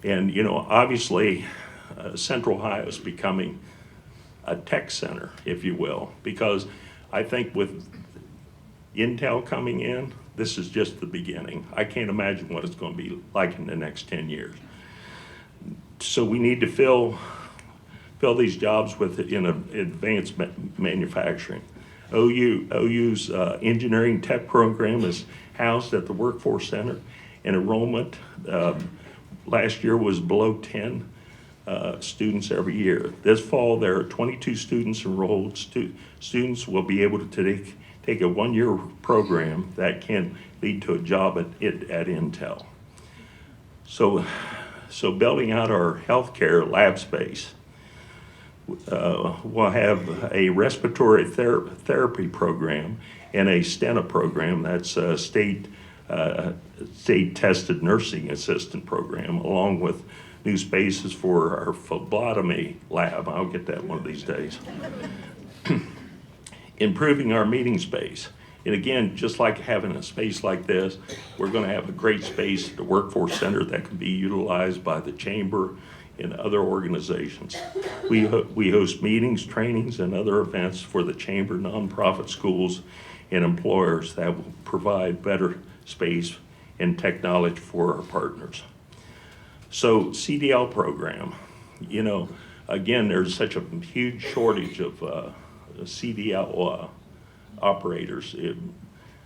And you know, obviously, Central Ohio is becoming a tech center, if you will, because I think with Intel coming in, this is just the beginning. I can't imagine what it's going to be like in the next 10 years. So we need to fill these jobs in advanced manufacturing. OU's engineering tech program is housed at the Workforce Center, and enrollment last year was below 10 students every year. This fall, there are 22 students enrolled. Students will be able to take a one-year program that can lead to a job at Intel. So building out our healthcare lab space, we'll have a respiratory therapy program and a steno program. That's a state tested nursing assistant program, along with new spaces for our phlebotomy lab. I'll get that one of these days. Improving our meeting space. And again, just like having a space like this, we're going to have a great space at the Workforce Center that can be utilized by the Chamber and other organizations. We host meetings, trainings, and other events for the Chamber, nonprofit schools, and employers that will provide better space and technology for our partners. So CDL program, you know, again, there's such a huge shortage of CDL operators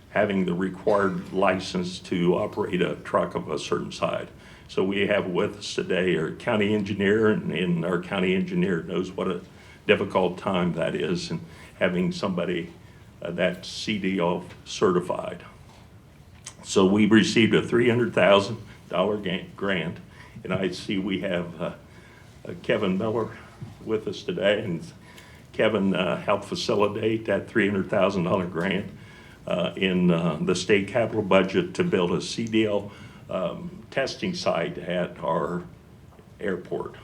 having the required license to operate a truck of a certain size. So we have with us today our county engineer, and our county engineer knows what a difficult time that is, and having somebody that's CDL certified. So we received a $300,000 grant, and I see we have Kevin Miller with us today, and Kevin helped facilitate that $300,000 grant in the state capital budget to build a CDL testing site at our airport.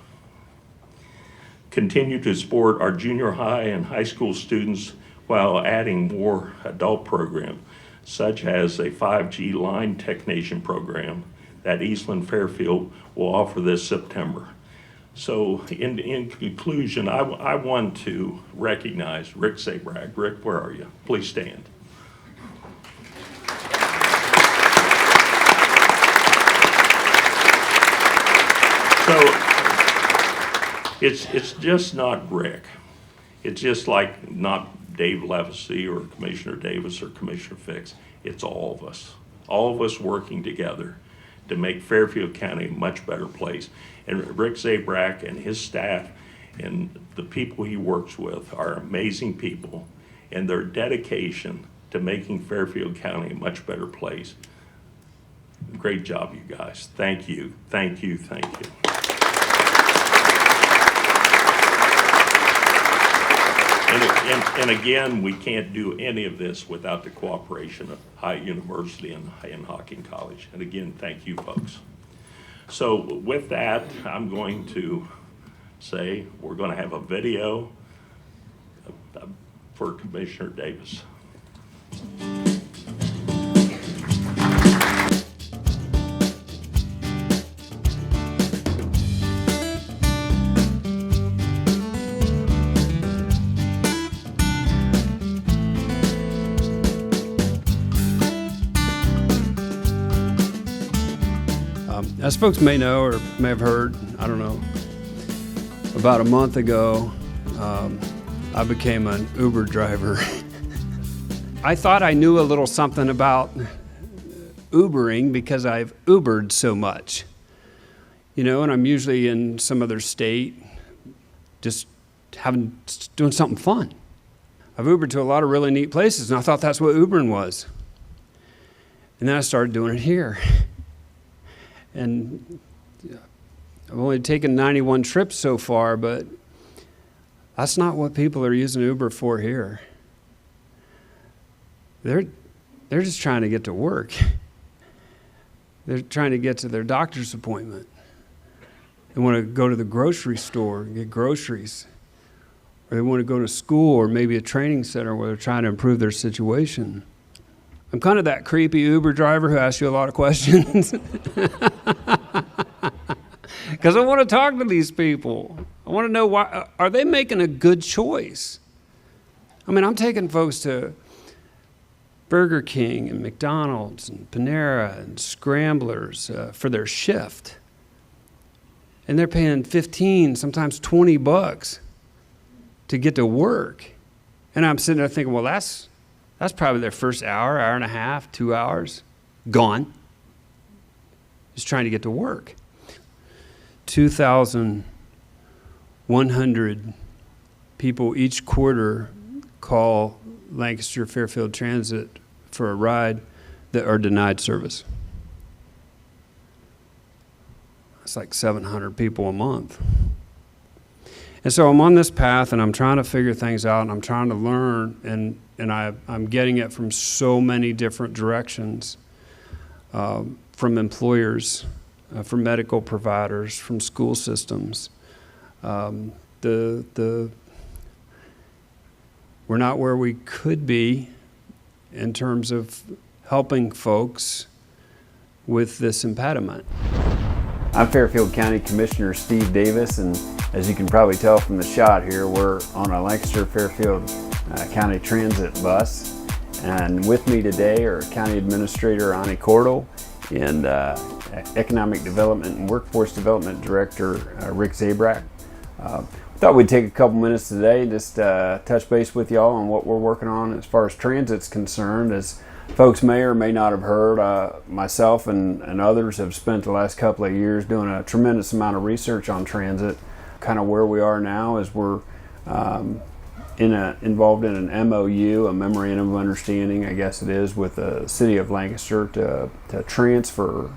Continue to support our junior high and high school students while adding more adult programs, such as a 5G line technician program that Eastland Fairfield will offer this September. So in conclusion, I want to recognize Rick Zabrag. Rick, where are you? Please stand. So it's just not Rick. It's just like not Dave Levacy or Commissioner Davis or Commissioner Fix. It's all of us working together to make Fairfield County a much better place. And Rick Zabrag and his staff and the people he works with are amazing people, and their dedication to making Fairfield County a much better place. Great job, you guys. Thank you, thank you, thank you. And again, we can't do any of this without the cooperation of High University and Hocking College. And again, thank you, folks. So with that, I'm going to say we're going to have a video for Commissioner Davis. As folks may know or may have heard, I don't know, about a month ago, I became an Uber driver. I thought I knew a little something about Ubering because I've Ubered so much. You know, and I'm usually in some other state just doing something fun. I've Ubered to a lot of really neat places, and I thought that's what Ubering was. And then I started doing it here. And I've only taken 91 trips so far, but that's not what people are using Uber for here. They're just trying to get to work. They're trying to get to their doctor's appointment. They want to go to the grocery store and get groceries. Or they want to go to school or maybe a training center where they're trying to improve their situation. I'm kind of that creepy Uber driver who asks you a lot of questions. Because I want to talk to these people. I want to know, why are they making a good choice? I mean, I'm taking folks to Burger King and McDonald's and Panera and Scramblers for their shift. And they're paying $15, sometimes $20 to get to work. And I'm sitting there thinking, well, that's probably their first hour and a half, 2 hours, gone. Just trying to get to work. 2,100 people each quarter call Lancaster Fairfield Transit for a ride that are denied service. It's like 700 people a month. And so I'm on this path and I'm trying to figure things out and I'm trying to learn and I'm getting it from so many different directions, from employers, from medical providers, from school systems. We're not where we could be in terms of helping folks with this impediment. I'm Fairfield County Commissioner Steve Davis, and as you can probably tell from the shot here, we're on a Lancaster Fairfield County Transit bus. And with me today are County Administrator Ani Cordell and Economic Development and Workforce Development Director Rick Zabrak. Thought we'd take a couple minutes today and just touch base with y'all on what we're working on as far as transit's concerned. As folks may or may not have heard, myself and others have spent the last couple of years doing a tremendous amount of research on transit. Kind of where we are now is we're involved in an MOU, a Memorandum of Understanding, I guess it is, with the City of Lancaster to transfer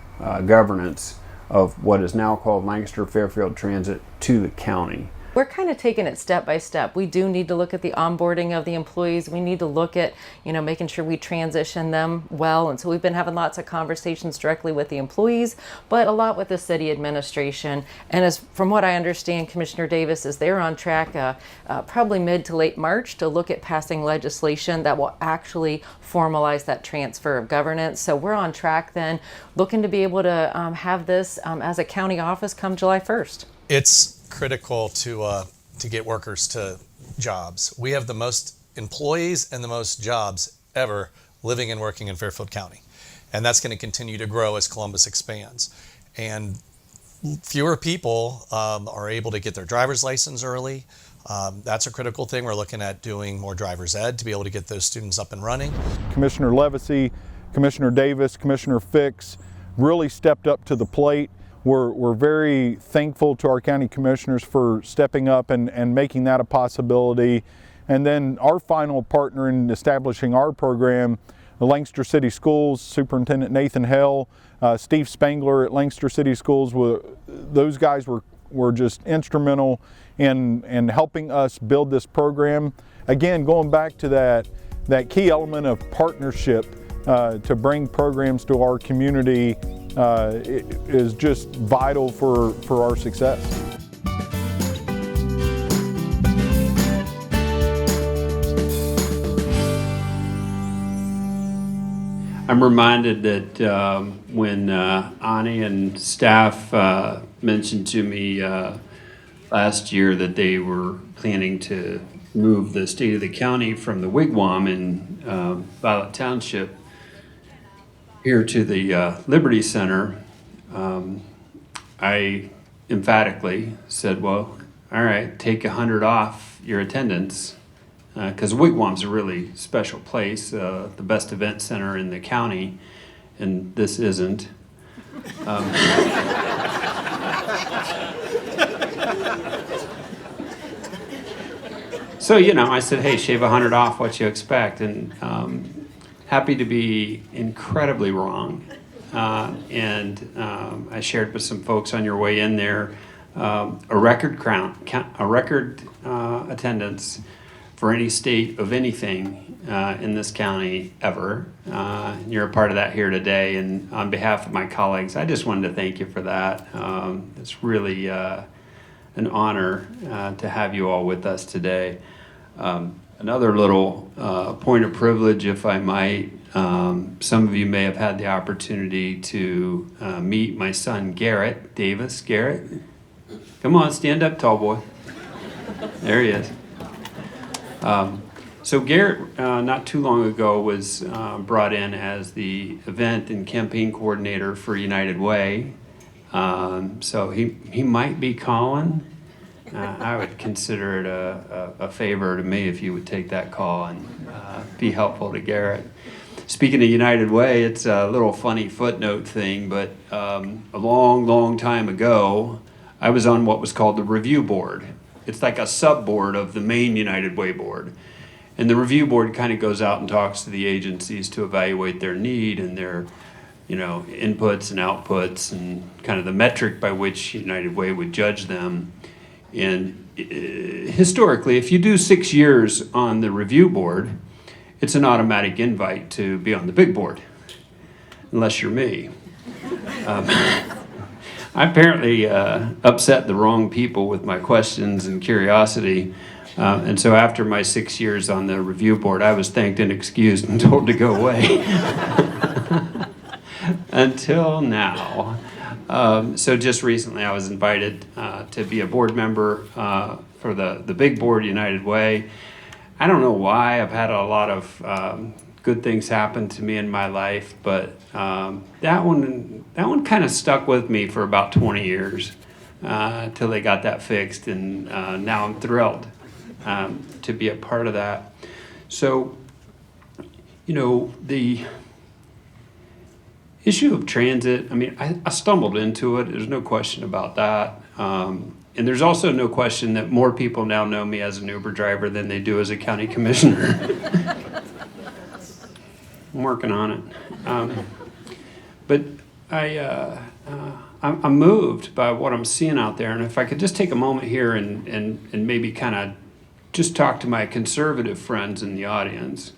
governance of what is now called Lancaster Fairfield Transit to the county. We're kind of taking it step by step. We do need to look at the onboarding of the employees. We need to look at, making sure we transition them well. And so we've been having lots of conversations directly with the employees, but a lot with the city administration. And as from what I understand, Commissioner Davis, is they're on track probably mid to late March to look at passing legislation that will actually formalize that transfer of governance. So we're on track then, looking to be able to have this as a county office come July 1st. It's critical to get workers to jobs. We have the most employees and the most jobs ever living and working in Fairfield County. And that's going to continue to grow as Columbus expands. And fewer people are able to get their driver's license early. That's a critical thing. We're looking at doing more driver's ed to be able to get those students up and running. Commissioner Levacy, Commissioner Davis, Commissioner Fix really stepped up to the plate. We're very thankful to our county commissioners for stepping up and making that a possibility. And then our final partner in establishing our program, the Lancaster City Schools, Superintendent Nathan Hell, Steve Spangler at Lancaster City Schools, those guys were just instrumental in helping us build this program. Again, going back to that key element of partnership to bring programs to our community is just vital for our success. I'm reminded that when Ani and staff mentioned to me last year that they were planning to move the state of the county from the Wigwam in Violet Township here to the Liberty Center, I emphatically said, well, all right, take 100 off your attendance because Wigwam's a really special place, the best event center in the county, and this isn't. So, you know, I said, hey, shave 100 off, what you expect? And happy to be incredibly wrong. I shared with some folks on your way in there a record attendance for any state of anything in this county ever. You're a part of that here today, and on behalf of my colleagues, I just wanted to thank you for that. It's really an honor to have you all with us today. Another little point of privilege, if I might. Some of you may have had the opportunity to meet my son Garrett Davis. Garrett, come on, stand up, tall boy. There he is. So Garrett, not too long ago, was brought in as the event and campaign coordinator for United Way. So he might be calling. I would consider it a favor to me if you would take that call and be helpful to Garrett. Speaking of United Way, it's a little funny footnote thing, but a long, long time ago, I was on what was called the review board. It's like a sub-board of the main United Way board. And the review board kind of goes out and talks to the agencies to evaluate their need and their, you know, inputs and outputs and kind of the metric by which United Way would judge them. And historically, if you do 6 years on the review board, it's an automatic invite to be on the big board, unless you're me. I apparently upset the wrong people with my questions and curiosity. And so after my 6 years on the review board, I was thanked and excused and told to go away. Until now. So just recently I was invited to be a board member for the big board, United Way. I don't know why. I've had a lot of good things happen to me in my life, but that one kind of stuck with me for about 20 years till they got that fixed, and now I'm thrilled to be a part of that. So, you know, the issue of transit, I mean, I stumbled into it. There's no question about that. And there's also no question that more people now know me as an Uber driver than they do as a county commissioner. I'm working on it. But I'm moved by what I'm seeing out there. And if I could just take a moment here and maybe kind of just talk to my conservative friends in the audience.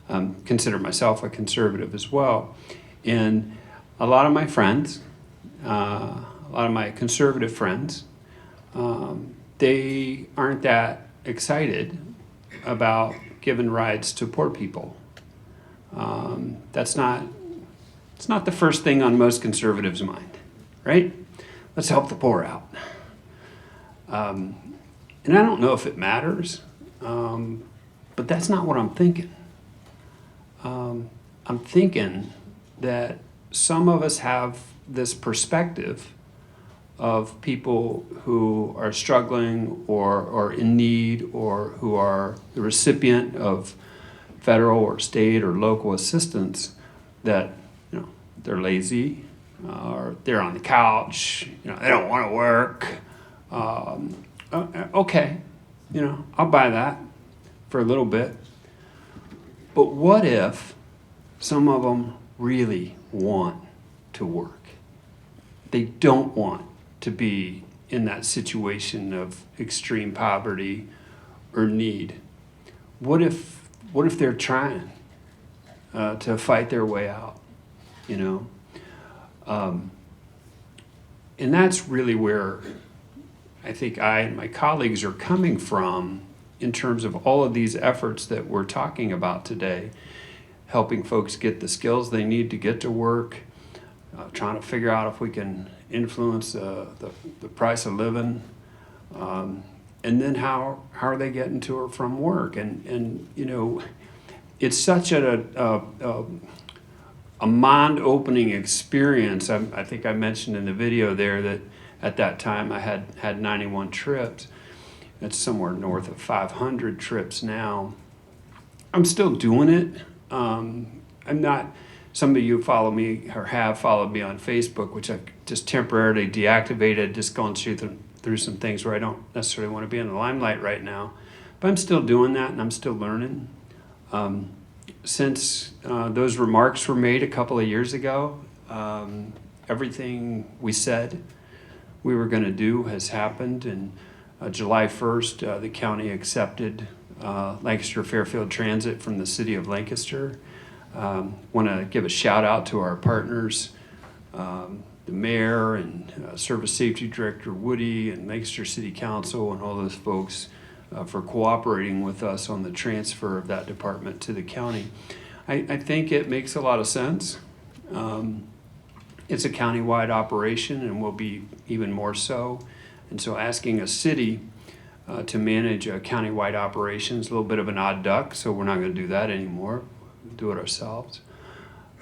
Consider myself a conservative as well. And a lot of my friends, a lot of my conservative friends, they aren't that excited about giving rides to poor people. It's not the first thing on most conservatives' mind, right? Let's help the poor out. And I don't know if it matters, but that's not what I'm thinking. I'm thinking that some of us have this perspective of people who are struggling or in need or who are the recipient of federal or state or local assistance, that, you know, they're lazy or they're on the couch, you know, they don't want to work. Okay, you know, I'll buy that for a little bit. But what if some of them really want to work? They don't want to be in that situation of extreme poverty or need. What if they're trying to fight their way out, you know? And that's really where I think I and my colleagues are coming from in terms of all of these efforts that we're talking about today, helping folks get the skills they need to get to work, trying to figure out if we can influence the price of living, and then how are they getting to or from work? And you know, it's such a mind-opening experience. I think I mentioned in the video there that at that time I had 91 trips. It's somewhere north of 500 trips now. I'm still doing it. I'm not, some of you follow me or have followed me on Facebook, which I've just temporarily deactivated, just going through some things where I don't necessarily want to be in the limelight right now. But I'm still doing that, and I'm still learning. Since those remarks were made a couple of years ago, everything we said we were going to do has happened. And July 1st, the county accepted Lancaster Fairfield Transit from the city of Lancaster. Want to give a shout out to our partners, the mayor and Service Safety Director Woody and Lancaster City Council and all those folks for cooperating with us on the transfer of that department to the county. I think it makes a lot of sense. It's a countywide operation and will be even more so. And so asking a city to manage a countywide operation is a little bit of an odd duck, so we're not going to do that anymore. We'll do it ourselves.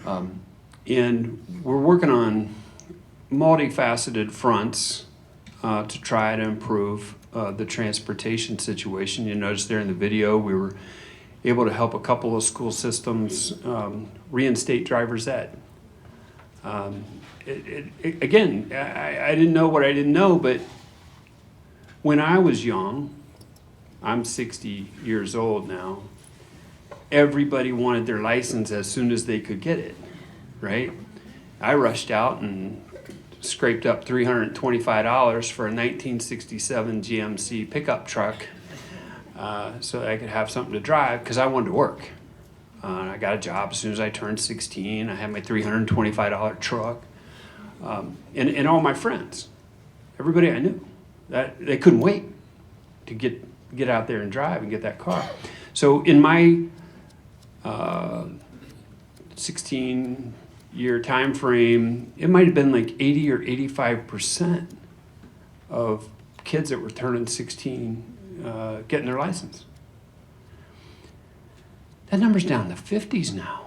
And we're working on multifaceted fronts to try to improve the transportation situation. You notice there in the video we were able to help a couple of school systems reinstate driver's ed. Again, I didn't know what I didn't know, but when I was young, I'm 60 years old now, everybody wanted their license as soon as they could get it, right? I rushed out and scraped up $325 for a 1967 GMC pickup truck so that I could have something to drive because I wanted to work. And I got a job as soon as I turned 16. I had my $325 truck. And all my friends, everybody I knew, that they couldn't wait to get out there and drive and get that car. So in my 16-year time frame, it might have been like 80 or 85% of kids that were turning 16 getting their license. That number's down in the 50s now.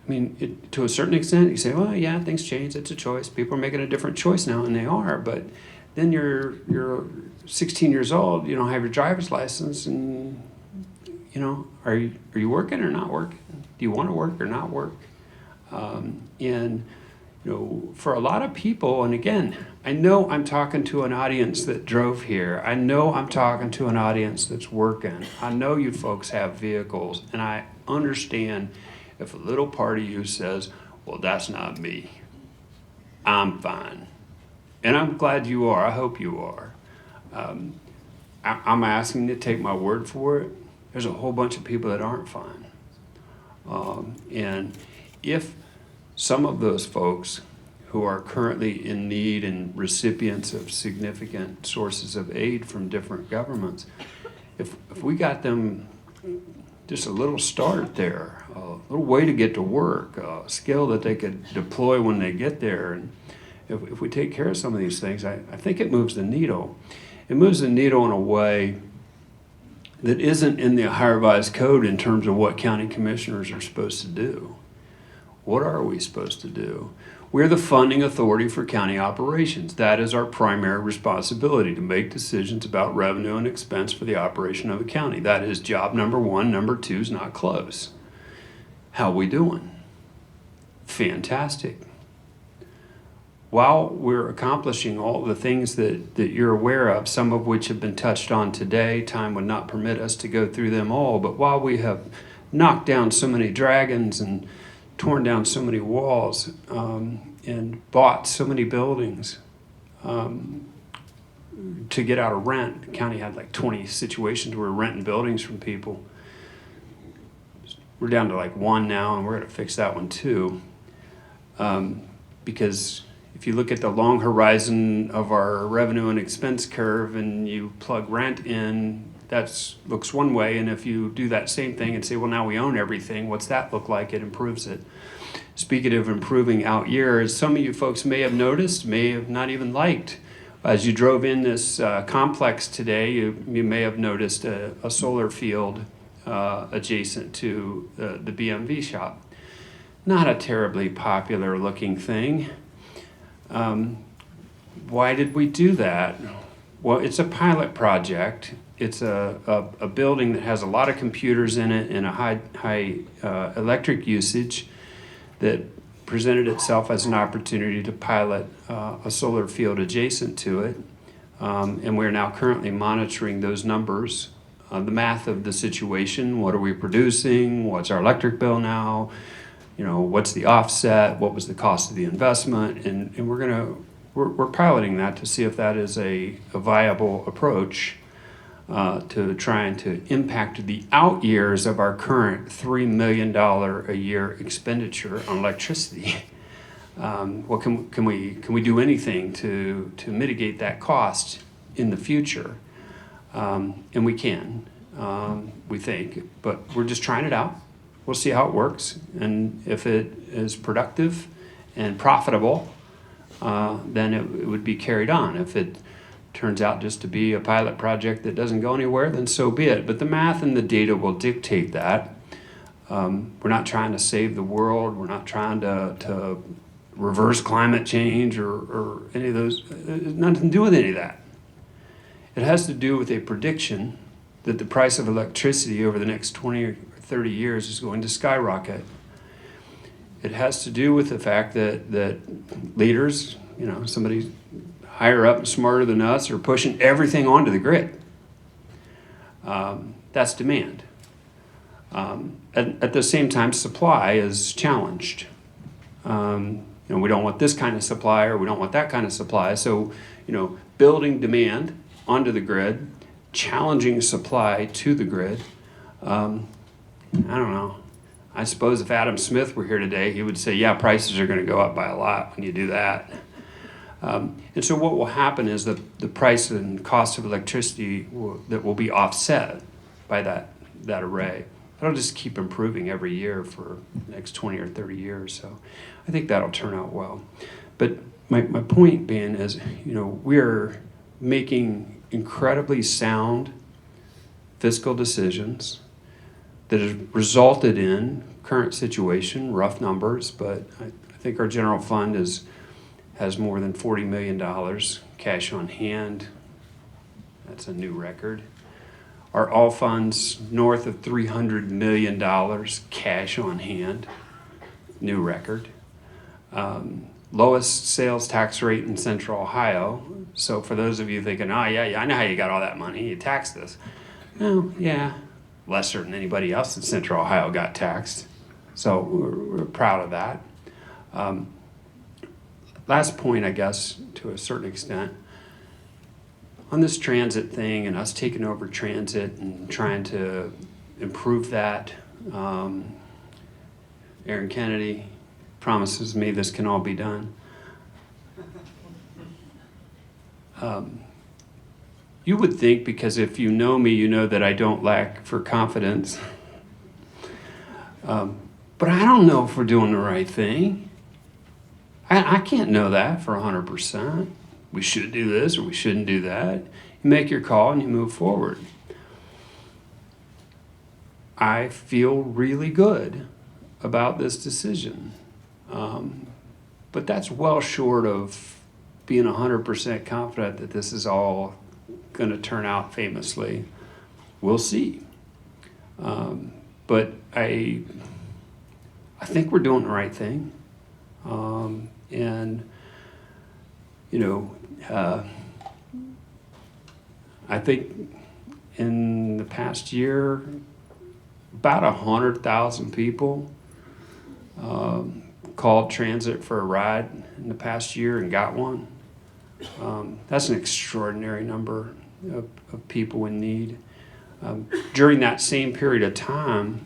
I mean, to a certain extent, you say, well, yeah, things change. It's a choice. People are making a different choice now, and they are. But then you're 16 years old. You don't have your driver's license, and you know, are you working or not working? Do you want to work or not work? And you know, for a lot of people, and again, I know I'm talking to an audience that drove here. I know I'm talking to an audience that's working. I know you folks have vehicles, and I understand if a little part of you says, well, that's not me. I'm fine. And I'm glad you are. I hope you are. I'm asking you to take my word for it. There's a whole bunch of people that aren't fine. And if some of those folks who are currently in need and recipients of significant sources of aid from different governments, if we got them just a little start there, a little way to get to work, a skill that they could deploy when they get there, and if we take care of some of these things, I think it moves the needle. It moves the needle in a way that isn't in the Ohio Revised Code in terms of what county commissioners are supposed to do. What are we supposed to do? We're the funding authority for county operations. That is our primary responsibility, to make decisions about revenue and expense for the operation of the county. That is job number one. Number two is not close. How we doing? Fantastic. While we're accomplishing all the things that you're aware of, some of which have been touched on today, time would not permit us to go through them all, but while we have knocked down so many dragons and torn down so many walls and bought so many buildings to get out of rent. The county had like 20 situations where we're renting buildings from people. We're down to like one now, and we're going to fix that one too. Because if you look at the long horizon of our revenue and expense curve and you plug rent in, that looks one way, and if you do that same thing and say, well, now we own everything, what's that look like? It improves it. Speaking of improving out years, some of you folks may have noticed, may have not even liked. As you drove in this complex today, you may have noticed a solar field adjacent to the BMV shop. Not a terribly popular looking thing. Why did we do that? Well, it's a pilot project. It's a building that has a lot of computers in it and a high electric usage that presented itself as an opportunity to pilot a solar field adjacent to it. And we're now currently monitoring those numbers, the math of the situation. What are we producing? What's our electric bill now? You know, what's the offset? What was the cost of the investment? And we're piloting that to see if that is a viable approach to trying to impact the out years of our current $3 million a year expenditure on electricity. Well, can we do anything to mitigate that cost in the future? And we can, we think, but we're just trying it out. We'll see how it works, and if it is productive and profitable, then it would be carried on. If it turns out just to be a pilot project that doesn't go anywhere, then so be it. But the math and the data will dictate that. We're not trying to save the world. We're not trying to reverse climate change or any of those. It has nothing to do with any of that. It has to do with a prediction that the price of electricity over the next 20 or 30 years is going to skyrocket. It has to do with the fact that leaders, you know, somebody higher up and smarter than us, are pushing everything onto the grid. That's demand. At the same time, supply is challenged. You know, we don't want this kind of supply, or we don't want that kind of supply. So, you know, building demand onto the grid, challenging supply to the grid. I don't know. I suppose if Adam Smith were here today, he would say, yeah, prices are going to go up by a lot when you do that. And so what will happen is that the price and cost of electricity will be offset by that array. It'll just keep improving every year for the next 20 or 30 years. So I think that'll turn out well. But my point being is, you know, we're making incredibly sound fiscal decisions that has resulted in current situation, rough numbers, but I think our general fund has more than $40 million cash on hand. That's a new record. Our all funds north of $300 million cash on hand, new record. Lowest sales tax rate in Central Ohio. So for those of you thinking, oh yeah, I know how you got all that money, you taxed this. Oh yeah, lesser than anybody else in Central Ohio got taxed. So we're proud of that. Last point, I guess, to a certain extent, on this transit thing and us taking over transit and trying to improve that, Aaron Kennedy promises me this can all be done. You would think, because if you know me, you know that I don't lack for confidence. But I don't know if we're doing the right thing. I can't know that for 100%. We should do this or we shouldn't do that. You make your call and you move forward. I feel really good about this decision. But that's well short of being 100% confident that this is all going to turn out famously. We'll see. But I think we're doing the right thing. And, you know, I think in the past year, about 100,000 people called transit for a ride in the past year and got one. That's an extraordinary number of people in need. During that same period of time,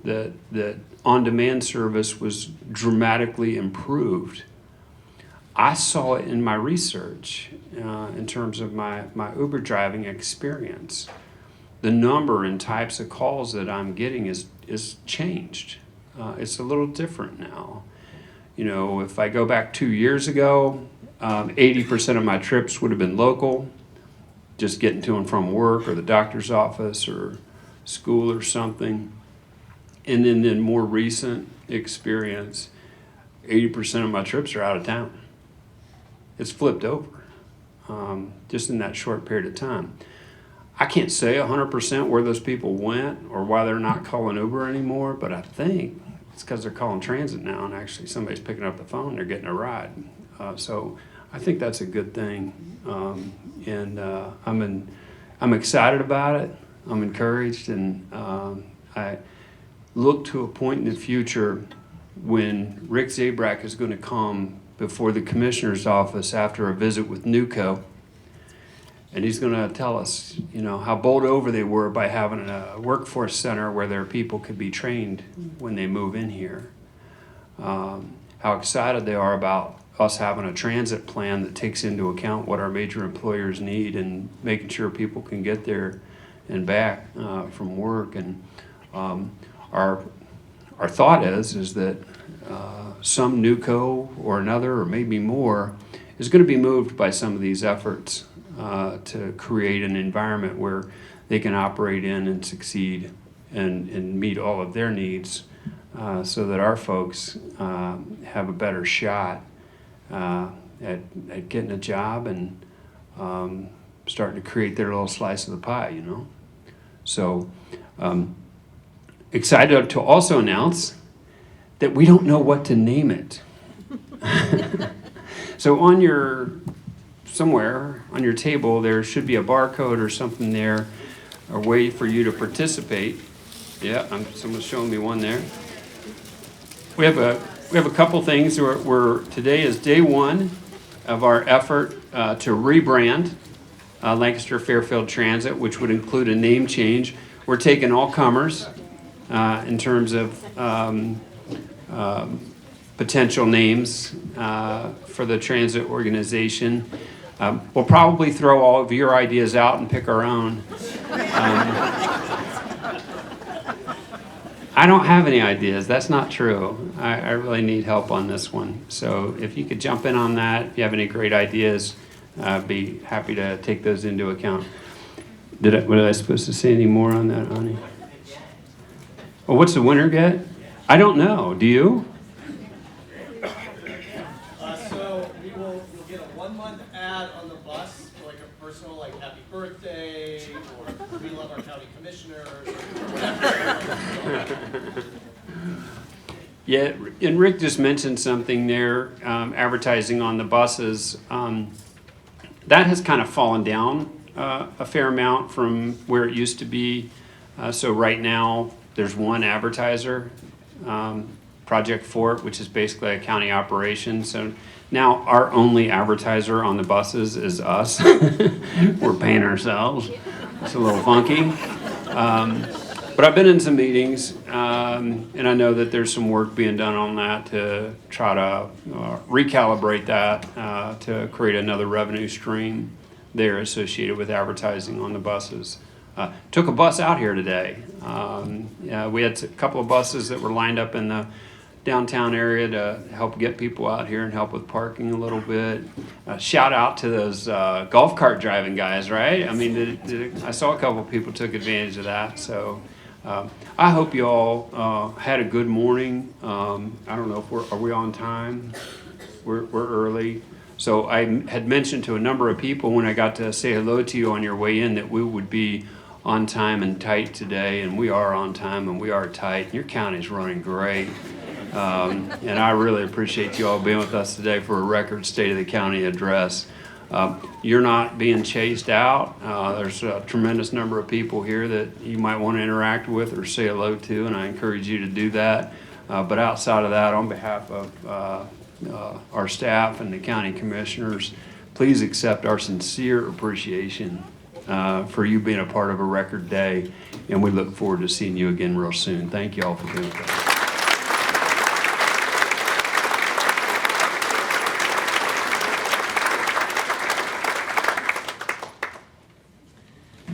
that on-demand service was dramatically improved. I saw it in my research in terms of my Uber driving experience. The number and types of calls that I'm getting is changed. It's a little different now. You know, if I go back 2 years ago, 80% of my trips would have been local, just getting to and from work or the doctor's office or school or something. And then in more recent experience, 80% of my trips are out of town. It's flipped over. just in that short period of time. I can't say 100% where those people went or why they're not calling Uber anymore, but I think it's because they're calling transit now, and actually somebody's picking up the phone, they're getting a ride. So I think that's a good thing, and I'm excited about it. I'm encouraged, and I look to a point in the future when Rick Zabrak is going to come before the commissioner's office after a visit with NUCO, and he's going to tell us, how bowled over they were by having a workforce center where their people could be trained when they move in here. How excited they are about us having a transit plan that takes into account what our major employers need and making sure people can get there and back from work. And our thought is that some NUCO or another, or maybe more, is going to be moved by some of these efforts to create an environment where they can operate in and succeed and meet all of their needs, so that our folks have a better shot at getting a job and starting to create their little slice of the pie, So excited to also announce that we don't know what to name it. So somewhere on your table, there should be a barcode or something there, a way for you to participate. Yeah, someone's showing me one there. We have a couple things. Today is day one of our effort to rebrand Lancaster Fairfield Transit, which would include a name change. We're taking all comers in terms of potential names for the transit organization. We'll probably throw all of your ideas out and pick our own. I don't have any ideas. That's not true. I really need help on this one. So if you could jump in on that, if you have any great ideas, I'd be happy to take those into account. Was I supposed to say any more on that, Ani? Well, what's the winner get? I don't know. Do you? So you'll get a 1-month ad on the bus for like a personal, happy birthday, or we love our county commissioners, or whatever. Yeah, and Rick just mentioned something there, advertising on the buses. That has kind of fallen down a fair amount from where it used to be. So right now, there's one advertiser, Project Fort, which is basically a county operation. So now our only advertiser on the buses is us. We're paying ourselves. It's a little funky. But I've been in some meetings, and I know that there's some work being done on that to try to recalibrate that to create another revenue stream there associated with advertising on the buses. Took a bus out here today. We had a couple of buses that were lined up in the downtown area to help get people out here and help with parking a little bit. Shout out to those golf cart driving guys, right? I mean, I saw a couple of people took advantage of that. So I hope you all had a good morning. I don't know if are we on time? We're early. So I had mentioned to a number of people when I got to say hello to you on your way in that we would be on time and tight today, and we are on time and we are tight. Your county's running great. And I really appreciate you all being with us today for a record State of the County address. You're not being chased out. There's a tremendous number of people here that you might want to interact with or say hello to, and I encourage you to do that. But outside of that, on behalf of our staff and the county commissioners, please accept our sincere appreciation for you being a part of a record day, and we look forward to seeing you again real soon. Thank you all for being with us.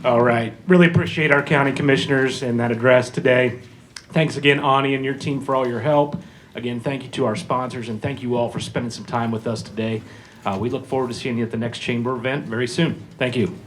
All right. Really appreciate our county commissioners and that address today. Thanks again, Ani, and your team for all your help. Again, thank you to our sponsors, and thank you all for spending some time with us today. We look forward to seeing you at the next chamber event very soon. Thank you.